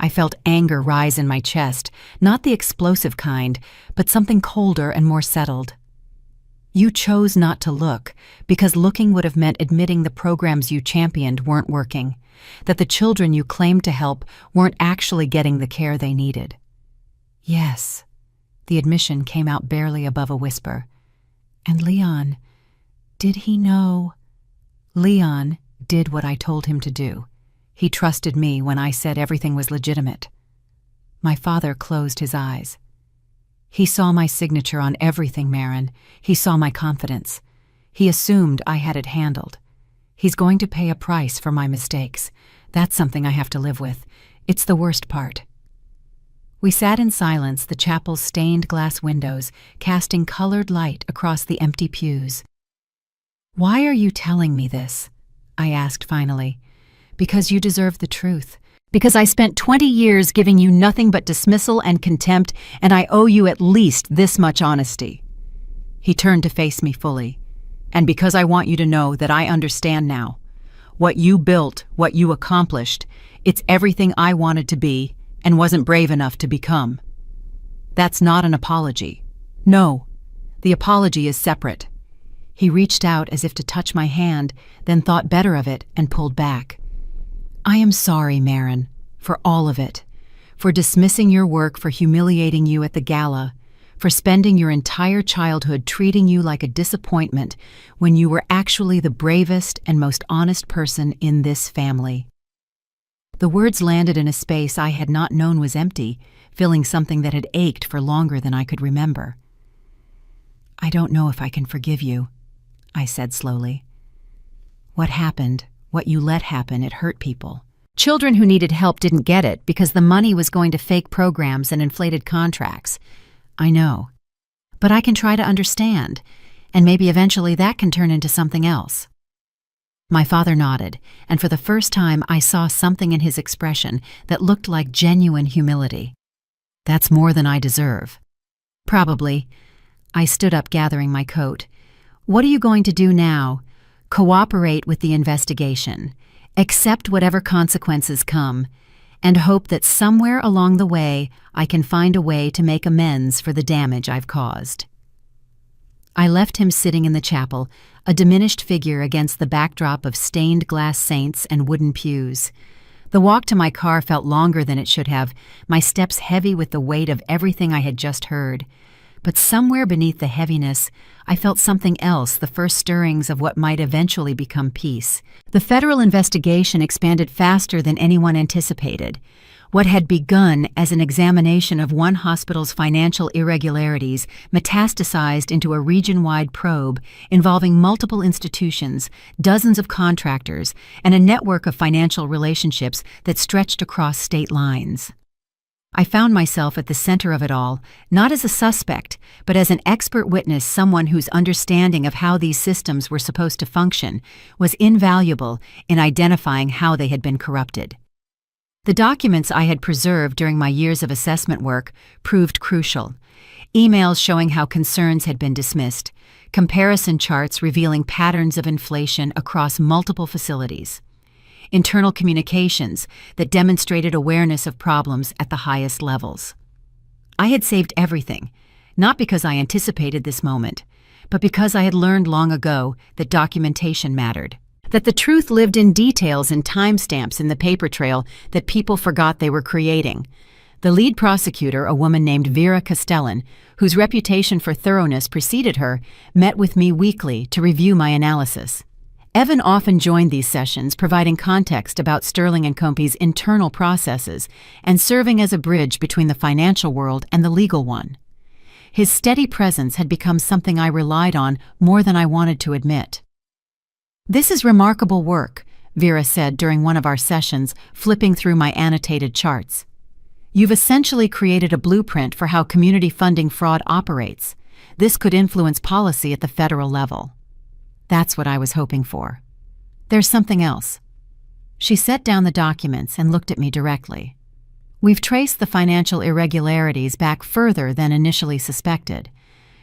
I felt anger rise in my chest, not the explosive kind, but something colder and more settled. "You chose not to look because looking would have meant admitting the programs you championed weren't working, that the children you claimed to help weren't actually getting the care they needed." "Yes." The admission came out barely above a whisper. "And Leon, did he know?" "Leon did what I told him to do. He trusted me when I said everything was legitimate." My father closed his eyes. "He saw my signature on everything, Marin. He saw my confidence. He assumed I had it handled. He's going to pay a price for my mistakes. That's something I have to live with. It's the worst part." We sat in silence, the chapel's stained glass windows casting colored light across the empty pews. "Why are you telling me this?" I asked finally. "Because you deserve the truth. Because I spent 20 years giving you nothing but dismissal and contempt, and I owe you at least this much honesty." He turned to face me fully. "And because I want you to know that I understand now. What you built, what you accomplished, it's everything I wanted to be and wasn't brave enough to become. That's not an apology. No, the apology is separate." He reached out as if to touch my hand, then thought better of it and pulled back. "I am sorry, Marin, for all of it. For dismissing your work, for humiliating you at the gala, for spending your entire childhood treating you like a disappointment when you were actually the bravest and most honest person in this family." The words landed in a space I had not known was empty, filling something that had ached for longer than I could remember. "I don't know if I can forgive you," I said slowly. "What happened, what you let happen, it hurt people. Children who needed help didn't get it because the money was going to fake programs and inflated contracts. I know. But I can try to understand, and maybe eventually that can turn into something else." My father nodded, and for the first time I saw something in his expression that looked like genuine humility. "That's more than I deserve." "Probably." I stood up, gathering my coat. "What are you going to do now? Cooperate with the investigation, accept whatever consequences come, and hope that somewhere along the way I can find a way to make amends for the damage I've caused." I left him sitting in the chapel, a diminished figure against the backdrop of stained glass saints and wooden pews. The walk to my car felt longer than it should have, my steps heavy with the weight of everything I had just heard. But somewhere beneath the heaviness, I felt something else, the first stirrings of what might eventually become peace. The federal investigation expanded faster than anyone anticipated. What had begun as an examination of one hospital's financial irregularities metastasized into a region-wide probe involving multiple institutions, dozens of contractors, and a network of financial relationships that stretched across state lines. I found myself at the center of it all, not as a suspect, but as an expert witness, someone whose understanding of how these systems were supposed to function was invaluable in identifying how they had been corrupted. The documents I had preserved during my years of assessment work proved crucial. Emails showing how concerns had been dismissed, comparison charts revealing patterns of inflation across multiple facilities, internal communications that demonstrated awareness of problems at the highest levels. I had saved everything, not because I anticipated this moment, but because I had learned long ago that documentation mattered. That the truth lived in details and timestamps in the paper trail that people forgot they were creating. The lead prosecutor, a woman named Vera Castellan, whose reputation for thoroughness preceded her, met with me weekly to review my analysis. Evan often joined these sessions, providing context about Sterling & Company's internal processes and serving as a bridge between the financial world and the legal one. His steady presence had become something I relied on more than I wanted to admit. "This is remarkable work," Vera said during one of our sessions, flipping through my annotated charts. "You've essentially created a blueprint for how community funding fraud operates. This could influence policy at the federal level." That's what I was hoping for. "There's something else." She set down the documents and looked at me directly. "We've traced the financial irregularities back further than initially suspected.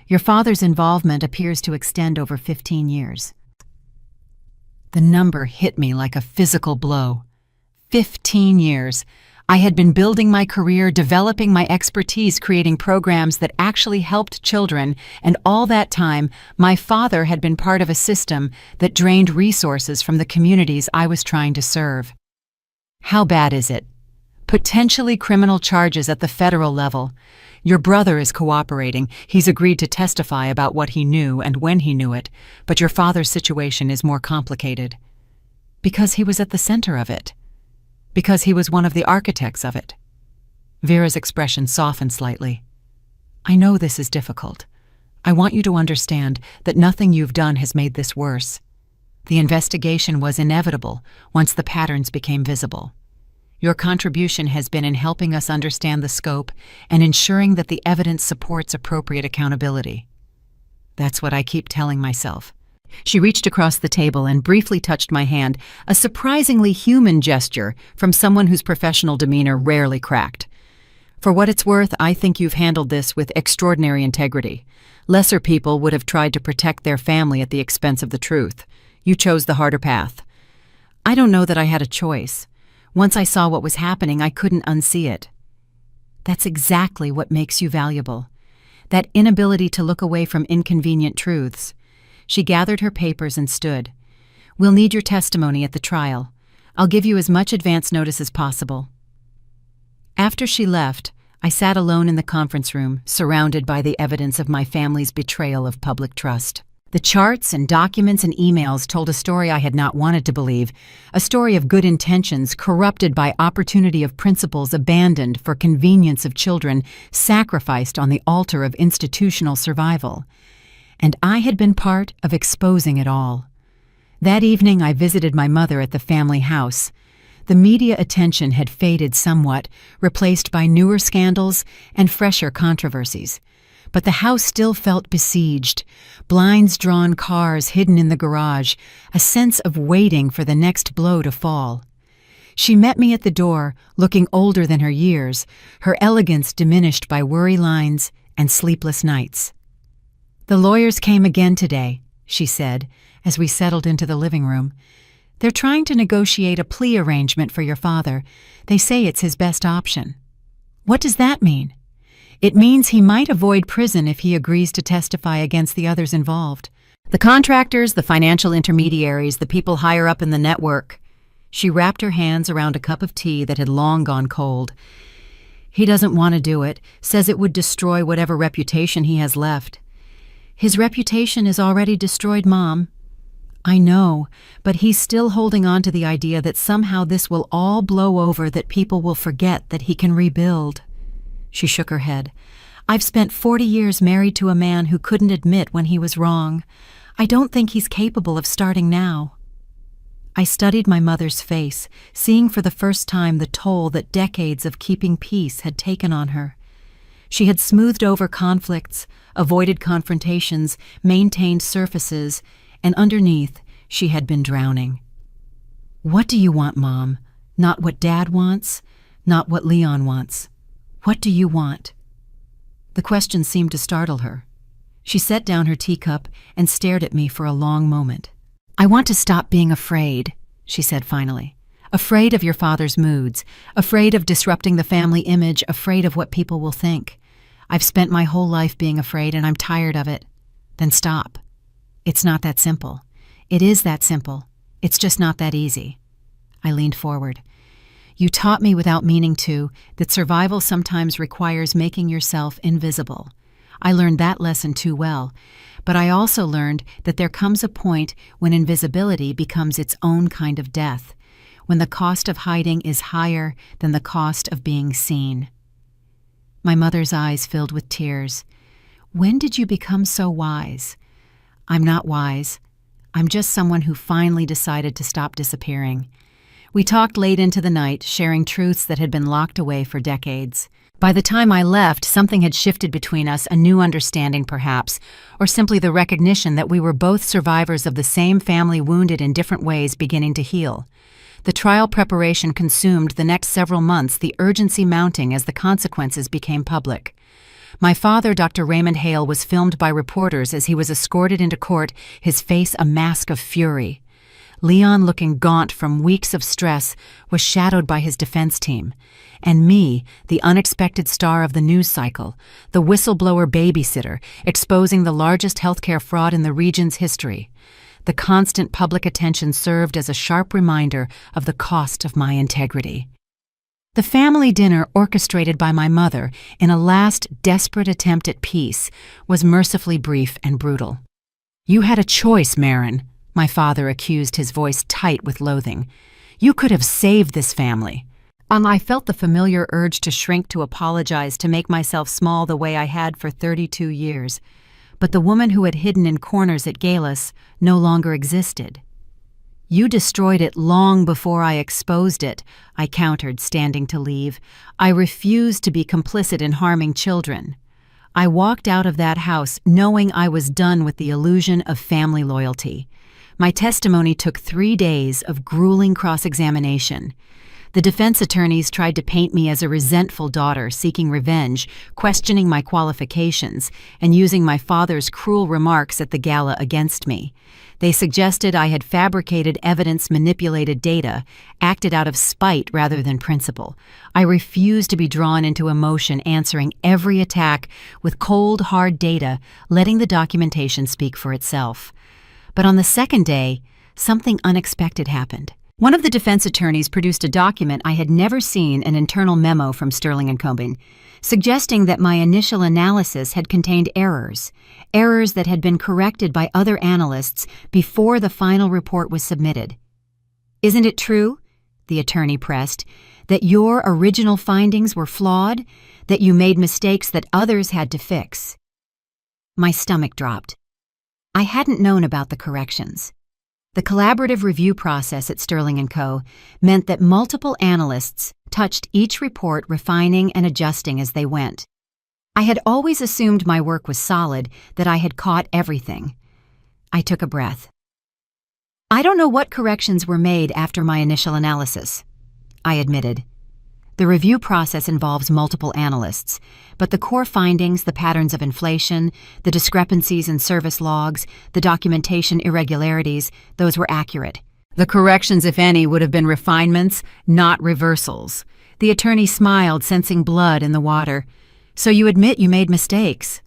Your father's involvement appears to extend over 15 years. The number hit me like a physical blow. 15 years. I had been building my career, developing my expertise, creating programs that actually helped children, and all that time, my father had been part of a system that drained resources from the communities I was trying to serve. How bad is it? Potentially criminal charges at the federal level. Your brother is cooperating. He's agreed to testify about what he knew and when he knew it, but your father's situation is more complicated. Because he was at the center of it. Because he was one of the architects of it." Vera's expression softened slightly. "I know this is difficult. I want you to understand that nothing you've done has made this worse. The investigation was inevitable once the patterns became visible. Your contribution has been in helping us understand the scope and ensuring that the evidence supports appropriate accountability." That's what I keep telling myself. She reached across the table and briefly touched my hand, a surprisingly human gesture from someone whose professional demeanor rarely cracked. "For what it's worth, I think you've handled this with extraordinary integrity. Lesser people would have tried to protect their family at the expense of the truth. You chose the harder path." "I don't know that I had a choice. Once I saw what was happening, I couldn't unsee it." That's exactly what makes you valuable. That inability to look away from inconvenient truths. She gathered her papers and stood. "We'll need your testimony at the trial. I'll give you as much advance notice as possible." After she left, I sat alone in the conference room, surrounded by the evidence of my family's betrayal of public trust. The charts and documents and emails told a story I had not wanted to believe, a story of good intentions corrupted by opportunity, of principles abandoned for convenience, of children sacrificed on the altar of institutional survival. And I had been part of exposing it all. That evening I visited my mother at the family house. The media attention had faded somewhat, replaced by newer scandals and fresher controversies. But the house still felt besieged, blinds drawn, cars hidden in the garage, a sense of waiting for the next blow to fall. She met me at the door, looking older than her years, her elegance diminished by worry lines and sleepless nights. "The lawyers came again today," she said, as we settled into the living room. "They're trying to negotiate a plea arrangement for your father. They say it's his best option." "What does that mean?" "It means he might avoid prison if he agrees to testify against the others involved. The contractors, the financial intermediaries, the people higher up in the network." She wrapped her hands around a cup of tea that had long gone cold. "He doesn't want to do it, says it would destroy whatever reputation he has left." "His reputation is already destroyed, Mom." I know, but he's still holding on to the idea that somehow this will all blow over, that people will forget that he can rebuild. She shook her head. I've spent 40 years married to a man who couldn't admit when he was wrong. I don't think he's capable of starting now. I studied my mother's face, seeing for the first time the toll that decades of keeping peace had taken on her. She had smoothed over conflicts, avoided confrontations, maintained surfaces, and underneath, she had been drowning. What do you want, Mom? Not what Dad wants, not what Leon wants. What do you want? The question seemed to startle her. She set down her teacup and stared at me for a long moment. I want to stop being afraid, she said finally. Afraid of your father's moods, afraid of disrupting the family image, afraid of what people will think. I've spent my whole life being afraid and I'm tired of it. Then stop. It's not that simple. It is that simple. It's just not that easy. I leaned forward. You taught me without meaning to that survival sometimes requires making yourself invisible. I learned that lesson too well, but I also learned that there comes a point when invisibility becomes its own kind of death, when the cost of hiding is higher than the cost of being seen. My mother's eyes filled with tears. When did you become so wise? I'm not wise. I'm just someone who finally decided to stop disappearing. We talked late into the night, sharing truths that had been locked away for decades. By the time I left, something had shifted between us, a new understanding perhaps, or simply the recognition that we were both survivors of the same family, wounded in different ways, beginning to heal. The trial preparation consumed the next several months, the urgency mounting as the consequences became public. My father, Dr. Raymond Hale, was filmed by reporters as he was escorted into court, his face a mask of fury. Leon, looking gaunt from weeks of stress, was shadowed by his defense team. And me, the unexpected star of the news cycle, the whistleblower babysitter, exposing the largest healthcare fraud in the region's history. The constant public attention served as a sharp reminder of the cost of my integrity. The family dinner, orchestrated by my mother in a last desperate attempt at peace, was mercifully brief and brutal. You had a choice, Marin, my father accused, his voice tight with loathing. You could have saved this family. I felt the familiar urge to shrink, to apologize, to make myself small the way I had for 32 years. But the woman who had hidden in corners at Gala's no longer existed. You destroyed it long before I exposed it, I countered, standing to leave. I refused to be complicit in harming children. I walked out of that house knowing I was done with the illusion of family loyalty. My testimony took 3 days of grueling cross-examination. The defense attorneys tried to paint me as a resentful daughter seeking revenge, questioning my qualifications, and using my father's cruel remarks at the gala against me. They suggested I had fabricated evidence, manipulated data, acted out of spite rather than principle. I refused to be drawn into emotion, answering every attack with cold, hard data, letting the documentation speak for itself. But on the second day, something unexpected happened. One of the defense attorneys produced a document I had never seen, an internal memo from Sterling and Combin, suggesting that my initial analysis had contained errors that had been corrected by other analysts before the final report was submitted. Isn't it true, the attorney pressed, that your original findings were flawed, that you made mistakes that others had to fix? My stomach dropped. I hadn't known about the corrections. The collaborative review process at Sterling & Co. meant that multiple analysts touched each report, refining and adjusting as they went. I had always assumed my work was solid, that I had caught everything. I took a breath. I don't know what corrections were made after my initial analysis, I admitted. The review process involves multiple analysts, but the core findings, the patterns of inflation, the discrepancies in service logs, the documentation irregularities, those were accurate. The corrections, if any, would have been refinements, not reversals. The attorney smiled, sensing blood in the water. So you admit you made mistakes?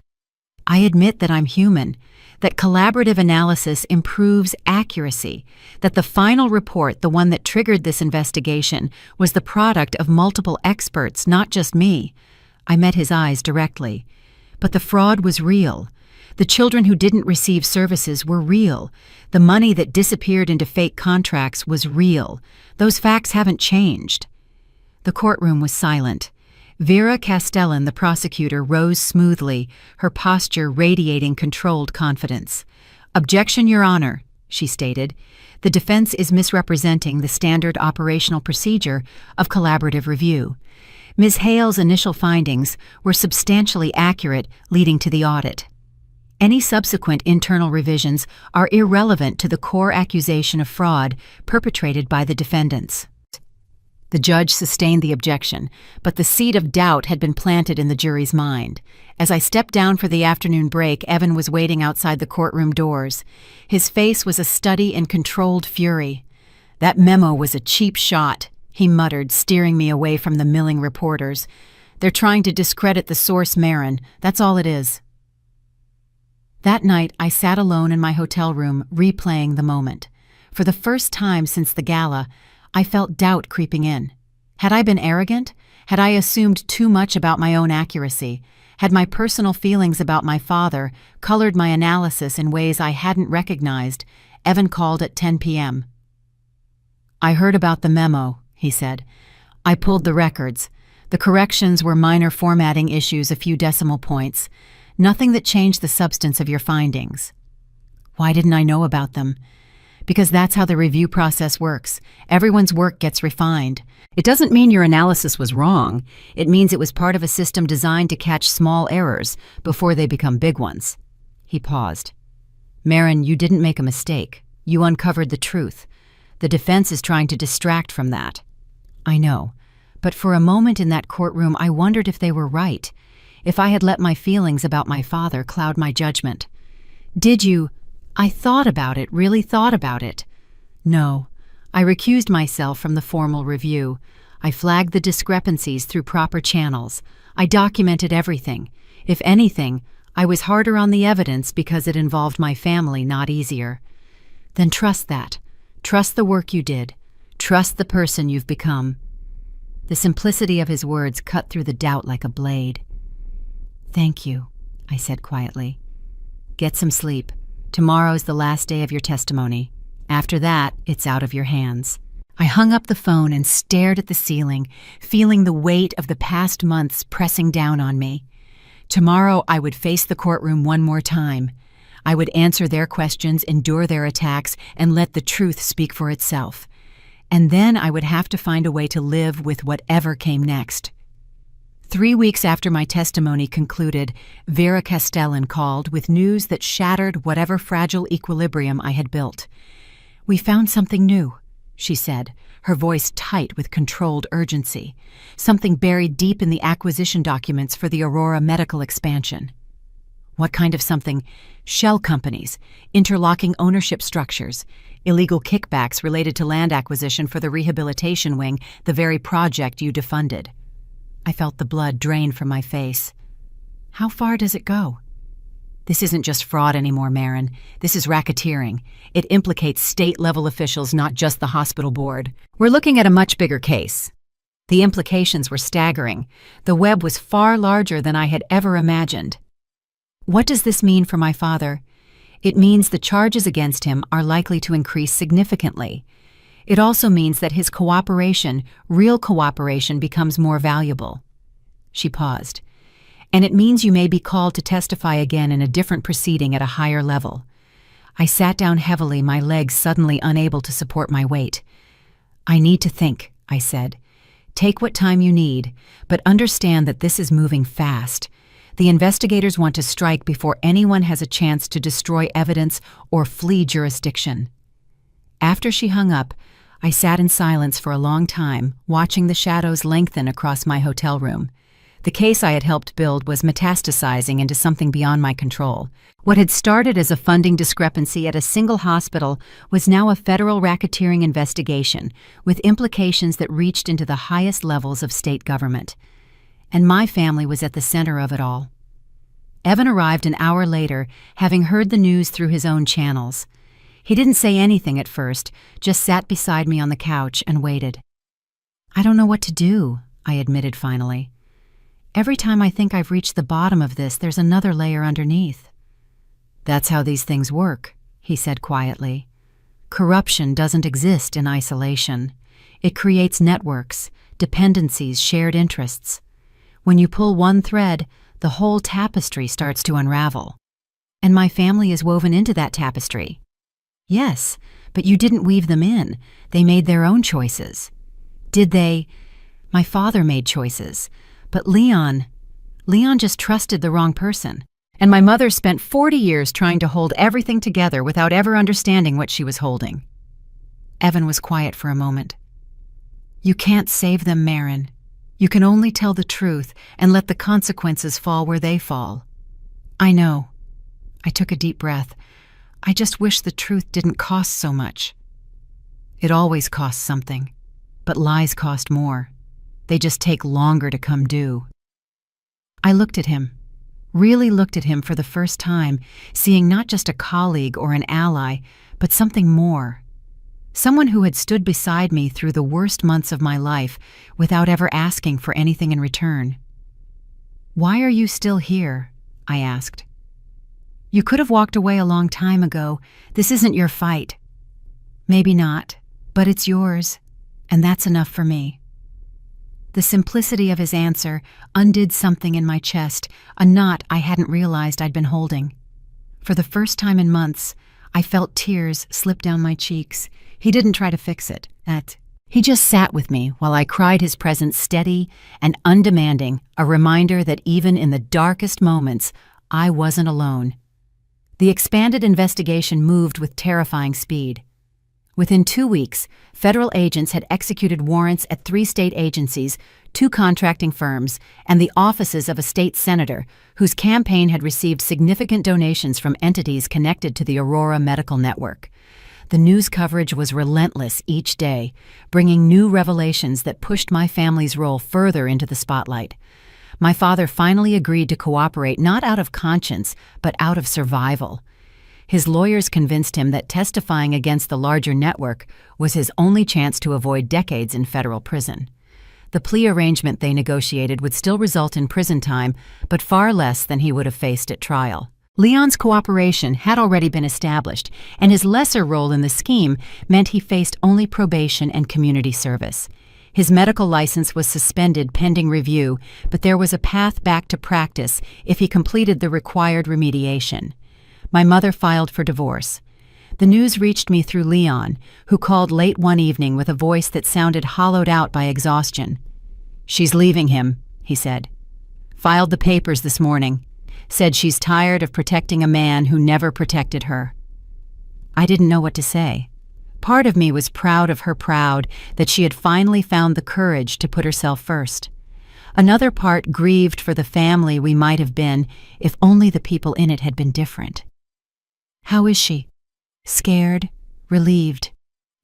I admit that I'm human, that collaborative analysis improves accuracy, that the final report, the one that triggered this investigation, was the product of multiple experts, not just me. I met his eyes directly. But the fraud was real. The children who didn't receive services were real. The money that disappeared into fake contracts was real. Those facts haven't changed. The courtroom was silent. Vera Castellan, the prosecutor, rose smoothly, her posture radiating controlled confidence. "Objection, Your Honor," she stated. "The defense is misrepresenting the standard operational procedure of collaborative review. Ms. Hale's initial findings were substantially accurate, leading to the audit. Any subsequent internal revisions are irrelevant to the core accusation of fraud perpetrated by the defendants." The judge sustained the objection, but the seed of doubt had been planted in the jury's mind. As I stepped down for the afternoon break, Evan was waiting outside the courtroom doors. His face was a study in controlled fury. "That memo was a cheap shot," he muttered, steering me away from the milling reporters. "They're trying to discredit the source, Marin. That's all it is." That night, I sat alone in my hotel room, replaying the moment. For the first time since the gala, I felt doubt creeping in. Had I been arrogant? Had I assumed too much about my own accuracy? Had my personal feelings about my father colored my analysis in ways I hadn't recognized? Evan called at 10 p.m. "I heard about the memo," he said. "I pulled the records. The corrections were minor formatting issues, a few decimal points. Nothing that changed the substance of your findings." Why didn't I know about them? Because that's how the review process works. Everyone's work gets refined. It doesn't mean your analysis was wrong. It means it was part of a system designed to catch small errors before they become big ones. He paused. "Marin, you didn't make a mistake. You uncovered the truth. The defense is trying to distract from that." "I know. But for a moment in that courtroom, I wondered if they were right. If I had let my feelings about my father cloud my judgment." "Did you?" "I thought about it, really thought about it." "No. I recused myself from the formal review. I flagged the discrepancies through proper channels. I documented everything. If anything, I was harder on the evidence because it involved my family, not easier." "Then trust that. Trust the work you did. Trust the person you've become." The simplicity of his words cut through the doubt like a blade. "Thank you," I said quietly. "Get some sleep. Tomorrow's the last day of your testimony. After that, it's out of your hands." I hung up the phone and stared at the ceiling, feeling the weight of the past months pressing down on me. Tomorrow I would face the courtroom one more time. I would answer their questions, endure their attacks, and let the truth speak for itself. And then I would have to find a way to live with whatever came next. 3 weeks after my testimony concluded, Vera Castellan called with news that shattered whatever fragile equilibrium I had built. "We found something new," she said, her voice tight with controlled urgency. "Something buried deep in the acquisition documents for the Aurora medical expansion." "What kind of something?" "Shell companies, interlocking ownership structures, illegal kickbacks related to land acquisition for the rehabilitation wing, the very project you defunded." I felt the blood drain from my face. "How far does it go?" "This isn't just fraud anymore, Marin. This is racketeering. It implicates state-level officials, not just the hospital board. We're looking at a much bigger case." The implications were staggering. The web was far larger than I had ever imagined. "What does this mean for my father?" "It means the charges against him are likely to increase significantly. It also means that his cooperation, real cooperation, becomes more valuable." She paused. "And it means you may be called to testify again in a different proceeding at a higher level." I sat down heavily, my legs suddenly unable to support my weight. "I need to think," I said. "Take what time you need, but understand that this is moving fast. The investigators want to strike before anyone has a chance to destroy evidence or flee jurisdiction." After she hung up, I sat in silence for a long time, watching the shadows lengthen across my hotel room. The case I had helped build was metastasizing into something beyond my control. What had started as a funding discrepancy at a single hospital was now a federal racketeering investigation, with implications that reached into the highest levels of state government. And my family was at the center of it all. Evan arrived an hour later, having heard the news through his own channels. He didn't say anything at first, just sat beside me on the couch and waited. "I don't know what to do," I admitted finally. "Every time I think I've reached the bottom of this, there's another layer underneath." "That's how these things work," he said quietly. "Corruption doesn't exist in isolation. It creates networks, dependencies, shared interests. When you pull one thread, the whole tapestry starts to unravel. And my family is woven into that tapestry." "Yes, but you didn't weave them in. They made their own choices." "Did they?" "My father made choices. But Leon just trusted the wrong person. And my mother spent 40 years trying to hold everything together without ever understanding what she was holding." Evan was quiet for a moment. "You can't save them, Marin. You can only tell the truth and let the consequences fall where they fall." "I know." I took a deep breath. "I just wish the truth didn't cost so much." "It always costs something, but lies cost more. They just take longer to come due." I looked at him, really looked at him for the first time, seeing not just a colleague or an ally, but something more. Someone who had stood beside me through the worst months of my life without ever asking for anything in return. "Why are you still here?" I asked. "You could have walked away a long time ago. This isn't your fight." "Maybe not, but it's yours, and that's enough for me." The simplicity of his answer undid something in my chest, a knot I hadn't realized I'd been holding. For the first time in months, I felt tears slip down my cheeks. He didn't try to fix it. He just sat with me while I cried, his presence steady and undemanding, a reminder that even in the darkest moments, I wasn't alone. The expanded investigation moved with terrifying speed. Within 2 weeks, federal agents had executed warrants at 3 state agencies, 2 contracting firms, and the offices of a state senator whose campaign had received significant donations from entities connected to the Aurora Medical Network. The news coverage was relentless each day, bringing new revelations that pushed my family's role further into the spotlight. My father finally agreed to cooperate not out of conscience, but out of survival. His lawyers convinced him that testifying against the larger network was his only chance to avoid decades in federal prison. The plea arrangement they negotiated would still result in prison time, but far less than he would have faced at trial. Leon's cooperation had already been established, and his lesser role in the scheme meant he faced only probation and community service. His medical license was suspended pending review, but there was a path back to practice if he completed the required remediation. My mother filed for divorce. The news reached me through Leon, who called late one evening with a voice that sounded hollowed out by exhaustion. "She's leaving him," he said. "Filed the papers this morning. Said she's tired of protecting a man who never protected her." I didn't know what to say. Part of me was proud of her, proud that she had finally found the courage to put herself first. Another part grieved for the family we might have been if only the people in it had been different. "How is she?" Scared, relieved,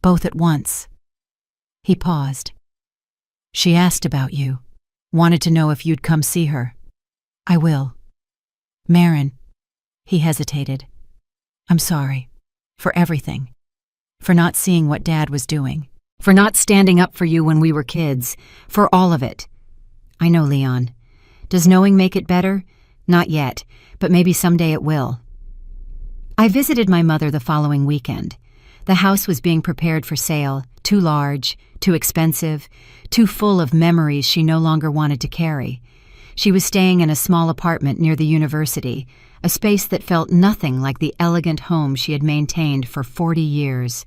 both at once. He paused. "She asked about you. Wanted to know if you'd come see her." "I will." "Marin," he hesitated. "I'm sorry. For everything. For not seeing what Dad was doing. For not standing up for you when we were kids. For all of it." "I know, Leon. Does knowing make it better? Not yet, but maybe someday it will." I visited my mother the following weekend. The house was being prepared for sale, too large, too expensive, too full of memories she no longer wanted to carry. She was staying in a small apartment near the university, a space that felt nothing like the elegant home she had maintained for 40 years.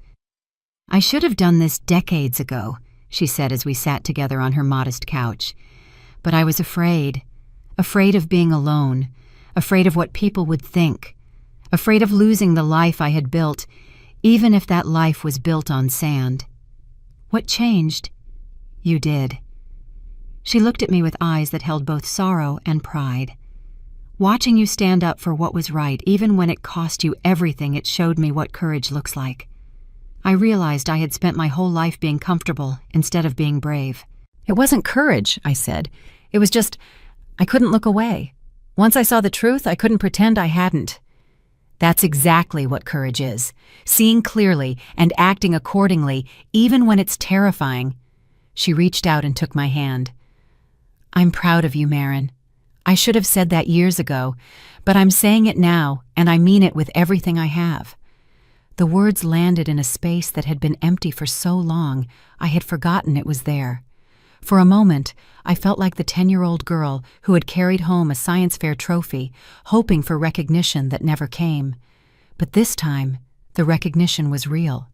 "I should have done this decades ago," she said as we sat together on her modest couch. "But I was afraid of being alone, afraid of what people would think, afraid of losing the life I had built, even if that life was built on sand." "What changed?" "You did." She looked at me with eyes that held both sorrow and pride. "Watching you stand up for what was right, even when it cost you everything, it showed me what courage looks like. I realized I had spent my whole life being comfortable instead of being brave." "It wasn't courage," I said. "It was just, I couldn't look away. Once I saw the truth, I couldn't pretend I hadn't." "That's exactly what courage is. Seeing clearly and acting accordingly, even when it's terrifying." She reached out and took my hand. "I'm proud of you, Marin. I should have said that years ago, but I'm saying it now, and I mean it with everything I have. The words landed in a space that had been empty for so long, I had forgotten it was there. For a moment, I felt like the 10-year-old girl who had carried home a science fair trophy, hoping for recognition that never came. But this time, the recognition was real.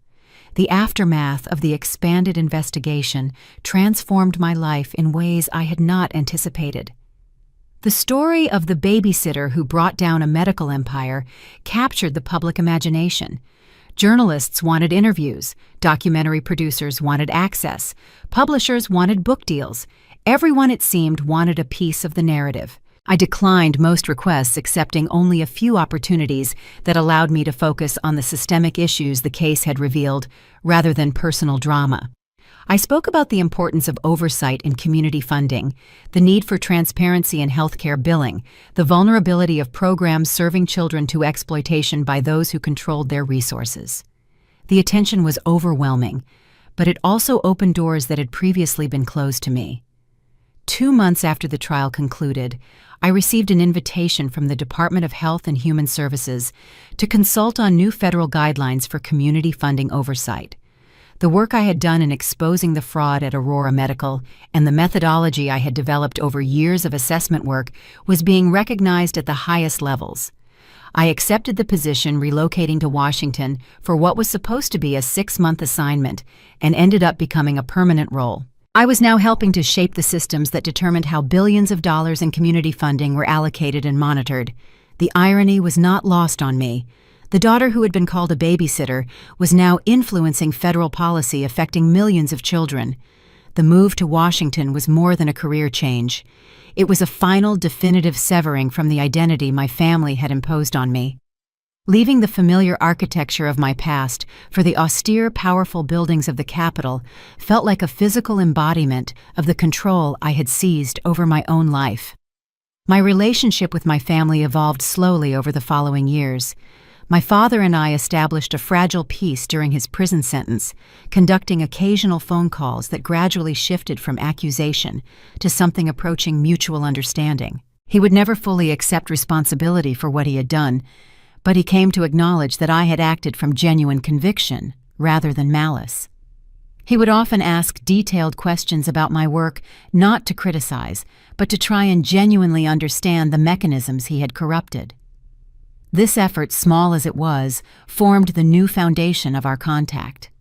The aftermath of the expanded investigation transformed my life in ways I had not anticipated. The story of the babysitter who brought down a medical empire captured the public imagination. Journalists wanted interviews, documentary producers wanted access, publishers wanted book deals. Everyone, it seemed, wanted a piece of the narrative. I declined most requests, accepting only a few opportunities that allowed me to focus on the systemic issues the case had revealed, rather than personal drama. I spoke about the importance of oversight in community funding, the need for transparency in healthcare billing, the vulnerability of programs serving children to exploitation by those who controlled their resources. The attention was overwhelming, but it also opened doors that had previously been closed to me. 2 months after the trial concluded, I received an invitation from the Department of Health and Human Services to consult on new federal guidelines for community funding oversight. The work I had done in exposing the fraud at Aurora Medical and the methodology I had developed over years of assessment work was being recognized at the highest levels. I accepted the position, relocating to Washington for what was supposed to be a 6-month assignment and ended up becoming a permanent role. I was now helping to shape the systems that determined how billions of dollars in community funding were allocated and monitored. The irony was not lost on me. The daughter who had been called a babysitter was now influencing federal policy affecting millions of children. The move to Washington was more than a career change. It was a final, definitive severing from the identity my family had imposed on me. Leaving the familiar architecture of my past for the austere, powerful buildings of the Capitol felt like a physical embodiment of the control I had seized over my own life. My relationship with my family evolved slowly over the following years. My father and I established a fragile peace during his prison sentence, conducting occasional phone calls that gradually shifted from accusation to something approaching mutual understanding. He would never fully accept responsibility for what he had done, but he came to acknowledge that I had acted from genuine conviction rather than malice. He would often ask detailed questions about my work, not to criticize, but to try and genuinely understand the mechanisms he had corrupted. This effort, small as it was, formed the new foundation of our contact.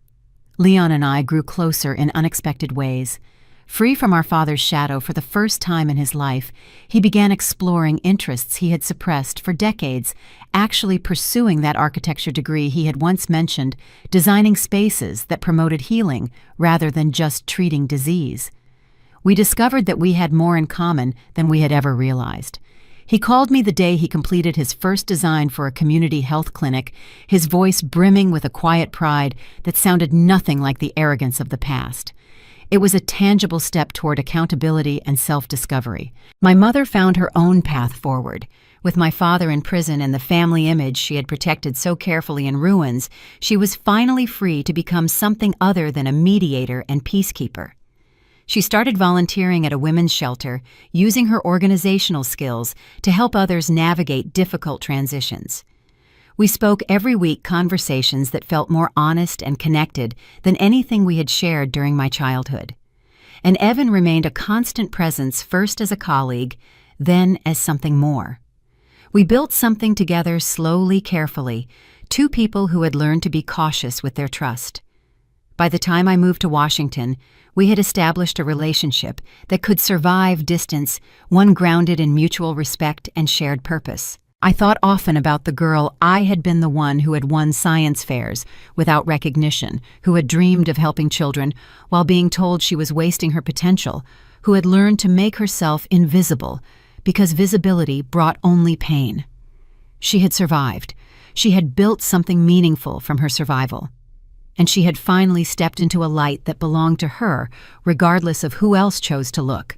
Leon and I grew closer in unexpected ways. Free from our father's shadow for the first time in his life, he began exploring interests he had suppressed for decades, actually pursuing that architecture degree he had once mentioned, designing spaces that promoted healing rather than just treating disease. We discovered that we had more in common than we had ever realized. He called me the day he completed his first design for a community health clinic, his voice brimming with a quiet pride that sounded nothing like the arrogance of the past. It was a tangible step toward accountability and self-discovery. My mother found her own path forward. With my father in prison and the family image she had protected so carefully in ruins, she was finally free to become something other than a mediator and peacekeeper. She started volunteering at a women's shelter, using her organizational skills to help others navigate difficult transitions. We spoke every week, conversations that felt more honest and connected than anything we had shared during my childhood. And Evan remained a constant presence, first as a colleague, then as something more. We built something together slowly, carefully, two people who had learned to be cautious with their trust. By the time I moved to Washington, we had established a relationship that could survive distance, one grounded in mutual respect and shared purpose. I thought often about the girl I had been, the one who had won science fairs without recognition, who had dreamed of helping children while being told she was wasting her potential, who had learned to make herself invisible because visibility brought only pain. She had survived. She had built something meaningful from her survival. And she had finally stepped into a light that belonged to her, regardless of who else chose to look.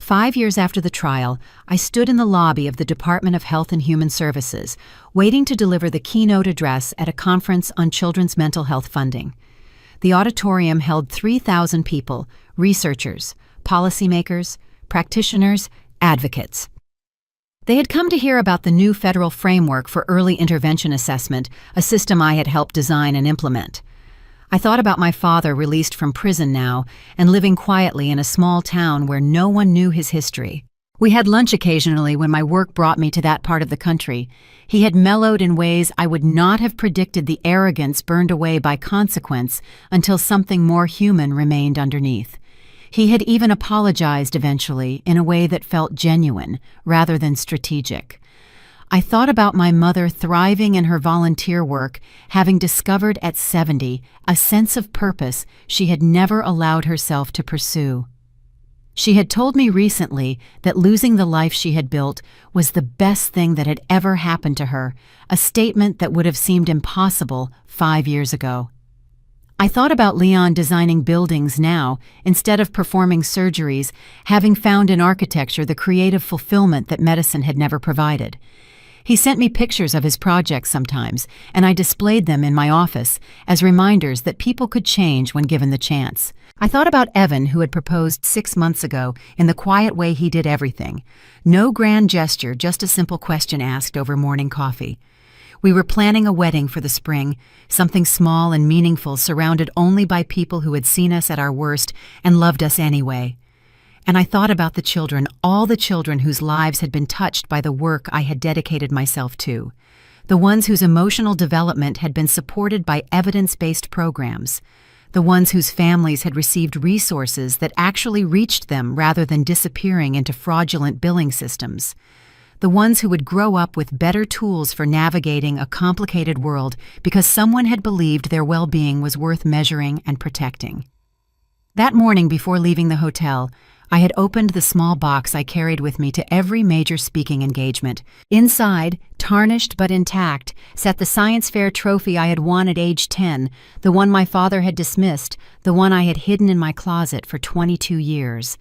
5 years after the trial, I stood in the lobby of the Department of Health and Human Services, waiting to deliver the keynote address at a conference on children's mental health funding. The auditorium held 3,000 people, researchers, policymakers, practitioners, advocates. They had come to hear about the new federal framework for early intervention assessment, a system I had helped design and implement. I thought about my father released from prison now and living quietly in a small town where no one knew his history. We had lunch occasionally when my work brought me to that part of the country. He had mellowed in ways I would not have predicted, the arrogance burned away by consequence until something more human remained underneath. He had even apologized eventually in a way that felt genuine rather than strategic. I thought about my mother thriving in her volunteer work, having discovered at 70 a sense of purpose she had never allowed herself to pursue. She had told me recently that losing the life she had built was the best thing that had ever happened to her, a statement that would have seemed impossible 5 years ago. I thought about Leon designing buildings now, instead of performing surgeries, having found in architecture the creative fulfillment that medicine had never provided. He sent me pictures of his projects sometimes, and I displayed them in my office as reminders that people could change when given the chance. I thought about Evan, who had proposed 6 months ago, in the quiet way he did everything. No grand gesture, just a simple question asked over morning coffee. We were planning a wedding for the spring, something small and meaningful, surrounded only by people who had seen us at our worst and loved us anyway. And I thought about the children, all the children whose lives had been touched by the work I had dedicated myself to, the ones whose emotional development had been supported by evidence-based programs, the ones whose families had received resources that actually reached them rather than disappearing into fraudulent billing systems, the ones who would grow up with better tools for navigating a complicated world because someone had believed their well-being was worth measuring and protecting. That morning before leaving the hotel, I had opened the small box I carried with me to every major speaking engagement. Inside, tarnished but intact, sat the science fair trophy I had won at age 10, the one my father had dismissed, the one I had hidden in my closet for 22 years.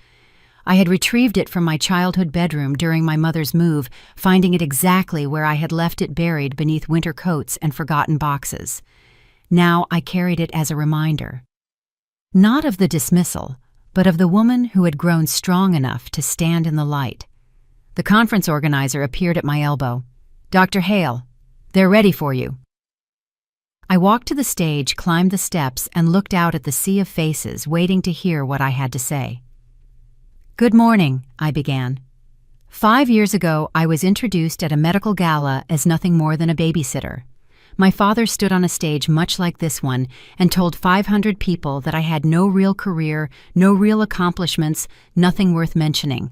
I had retrieved it from my childhood bedroom during my mother's move, finding it exactly where I had left it buried beneath winter coats and forgotten boxes. Now I carried it as a reminder. Not of the dismissal, but of the woman who had grown strong enough to stand in the light. The conference organizer appeared at my elbow. "Dr. Hale, they're ready for you." I walked to the stage, climbed the steps, and looked out at the sea of faces waiting to hear what I had to say. "Good morning," I began. 5 years ago, I was introduced at a medical gala as nothing more than a babysitter. My father stood on a stage much like this one and told 500 people that I had no real career, no real accomplishments, nothing worth mentioning.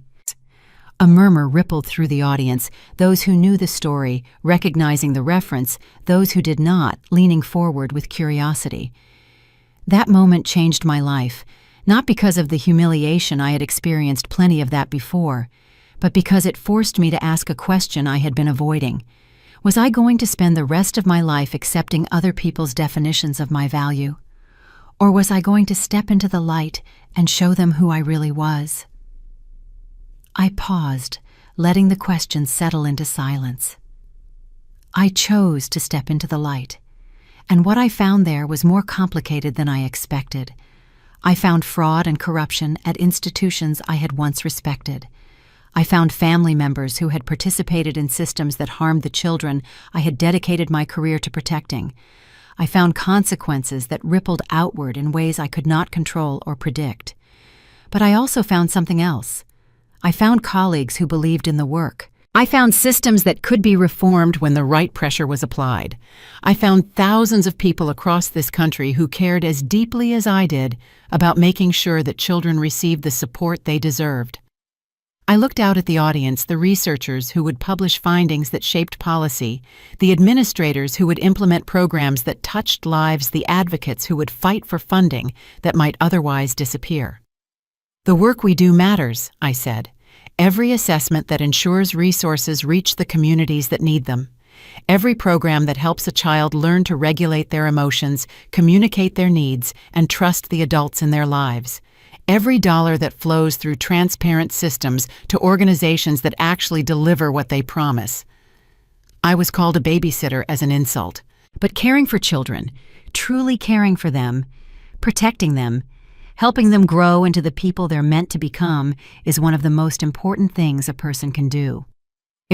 A murmur rippled through the audience, those who knew the story, recognizing the reference, those who did not, leaning forward with curiosity. That moment changed my life. Not because of the humiliation, I had experienced plenty of that before, but because it forced me to ask a question I had been avoiding. Was I going to spend the rest of my life accepting other people's definitions of my value? Or was I going to step into the light and show them who I really was? I paused, letting the question settle into silence. I chose to step into the light, and what I found there was more complicated than I expected. I found fraud and corruption at institutions I had once respected. I found family members who had participated in systems that harmed the children I had dedicated my career to protecting. I found consequences that rippled outward in ways I could not control or predict. But I also found something else. I found colleagues who believed in the work. I found systems that could be reformed when the right pressure was applied. I found thousands of people across this country who cared as deeply as I did about making sure that children received the support they deserved. I looked out at the audience, the researchers who would publish findings that shaped policy, the administrators who would implement programs that touched lives, the advocates who would fight for funding that might otherwise disappear. "The work we do matters," I said. "Every assessment that ensures resources reach the communities that need them. Every program that helps a child learn to regulate their emotions, communicate their needs, and trust the adults in their lives. Every dollar that flows through transparent systems to organizations that actually deliver what they promise." I was called a babysitter as an insult. But caring for children, truly caring for them, protecting them, helping them grow into the people they're meant to become is one of the most important things a person can do.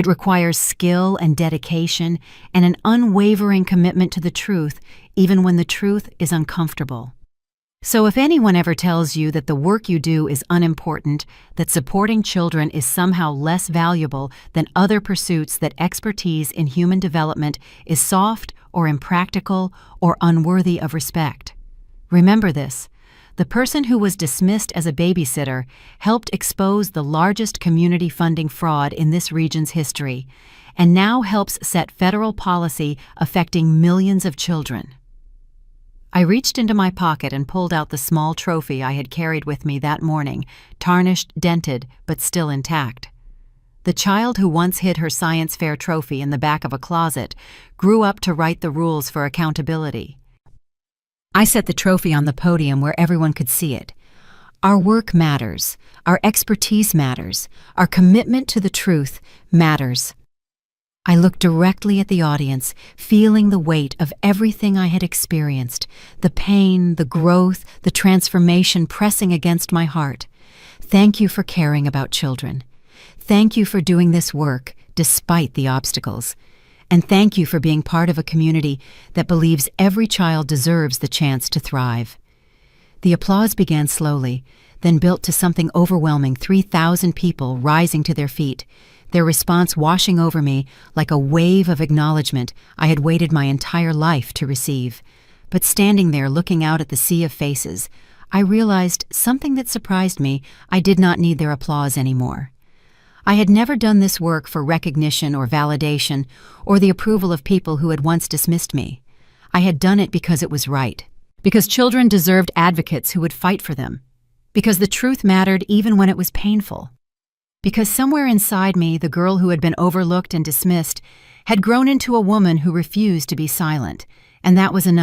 It requires skill and dedication and an unwavering commitment to the truth, even when the truth is uncomfortable. So if anyone ever tells you that the work you do is unimportant, that supporting children is somehow less valuable than other pursuits, that expertise in human development is soft or impractical or unworthy of respect, remember this: the person who was dismissed as a babysitter helped expose the largest community funding fraud in this region's history, and now helps set federal policy affecting millions of children. I reached into my pocket and pulled out the small trophy I had carried with me that morning, tarnished, dented, but still intact. The child who once hid her science fair trophy in the back of a closet grew up to write the rules for accountability. I set the trophy on the podium where everyone could see it. Our work matters. Our expertise matters. Our commitment to the truth matters. I looked directly at the audience, feeling the weight of everything I had experienced, the pain, the growth, the transformation pressing against my heart. Thank you for caring about children. Thank you for doing this work despite the obstacles. And thank you for being part of a community that believes every child deserves the chance to thrive. The applause began slowly, then built to something overwhelming, 3,000 people rising to their feet, their response washing over me like a wave of acknowledgement I had waited my entire life to receive. But standing there looking out at the sea of faces, I realized something that surprised me: I did not need their applause anymore. I had never done this work for recognition or validation or the approval of people who had once dismissed me. I had done it because it was right, because children deserved advocates who would fight for them, because the truth mattered even when it was painful. Because somewhere inside me, the girl who had been overlooked and dismissed had grown into a woman who refused to be silent, and that was enough.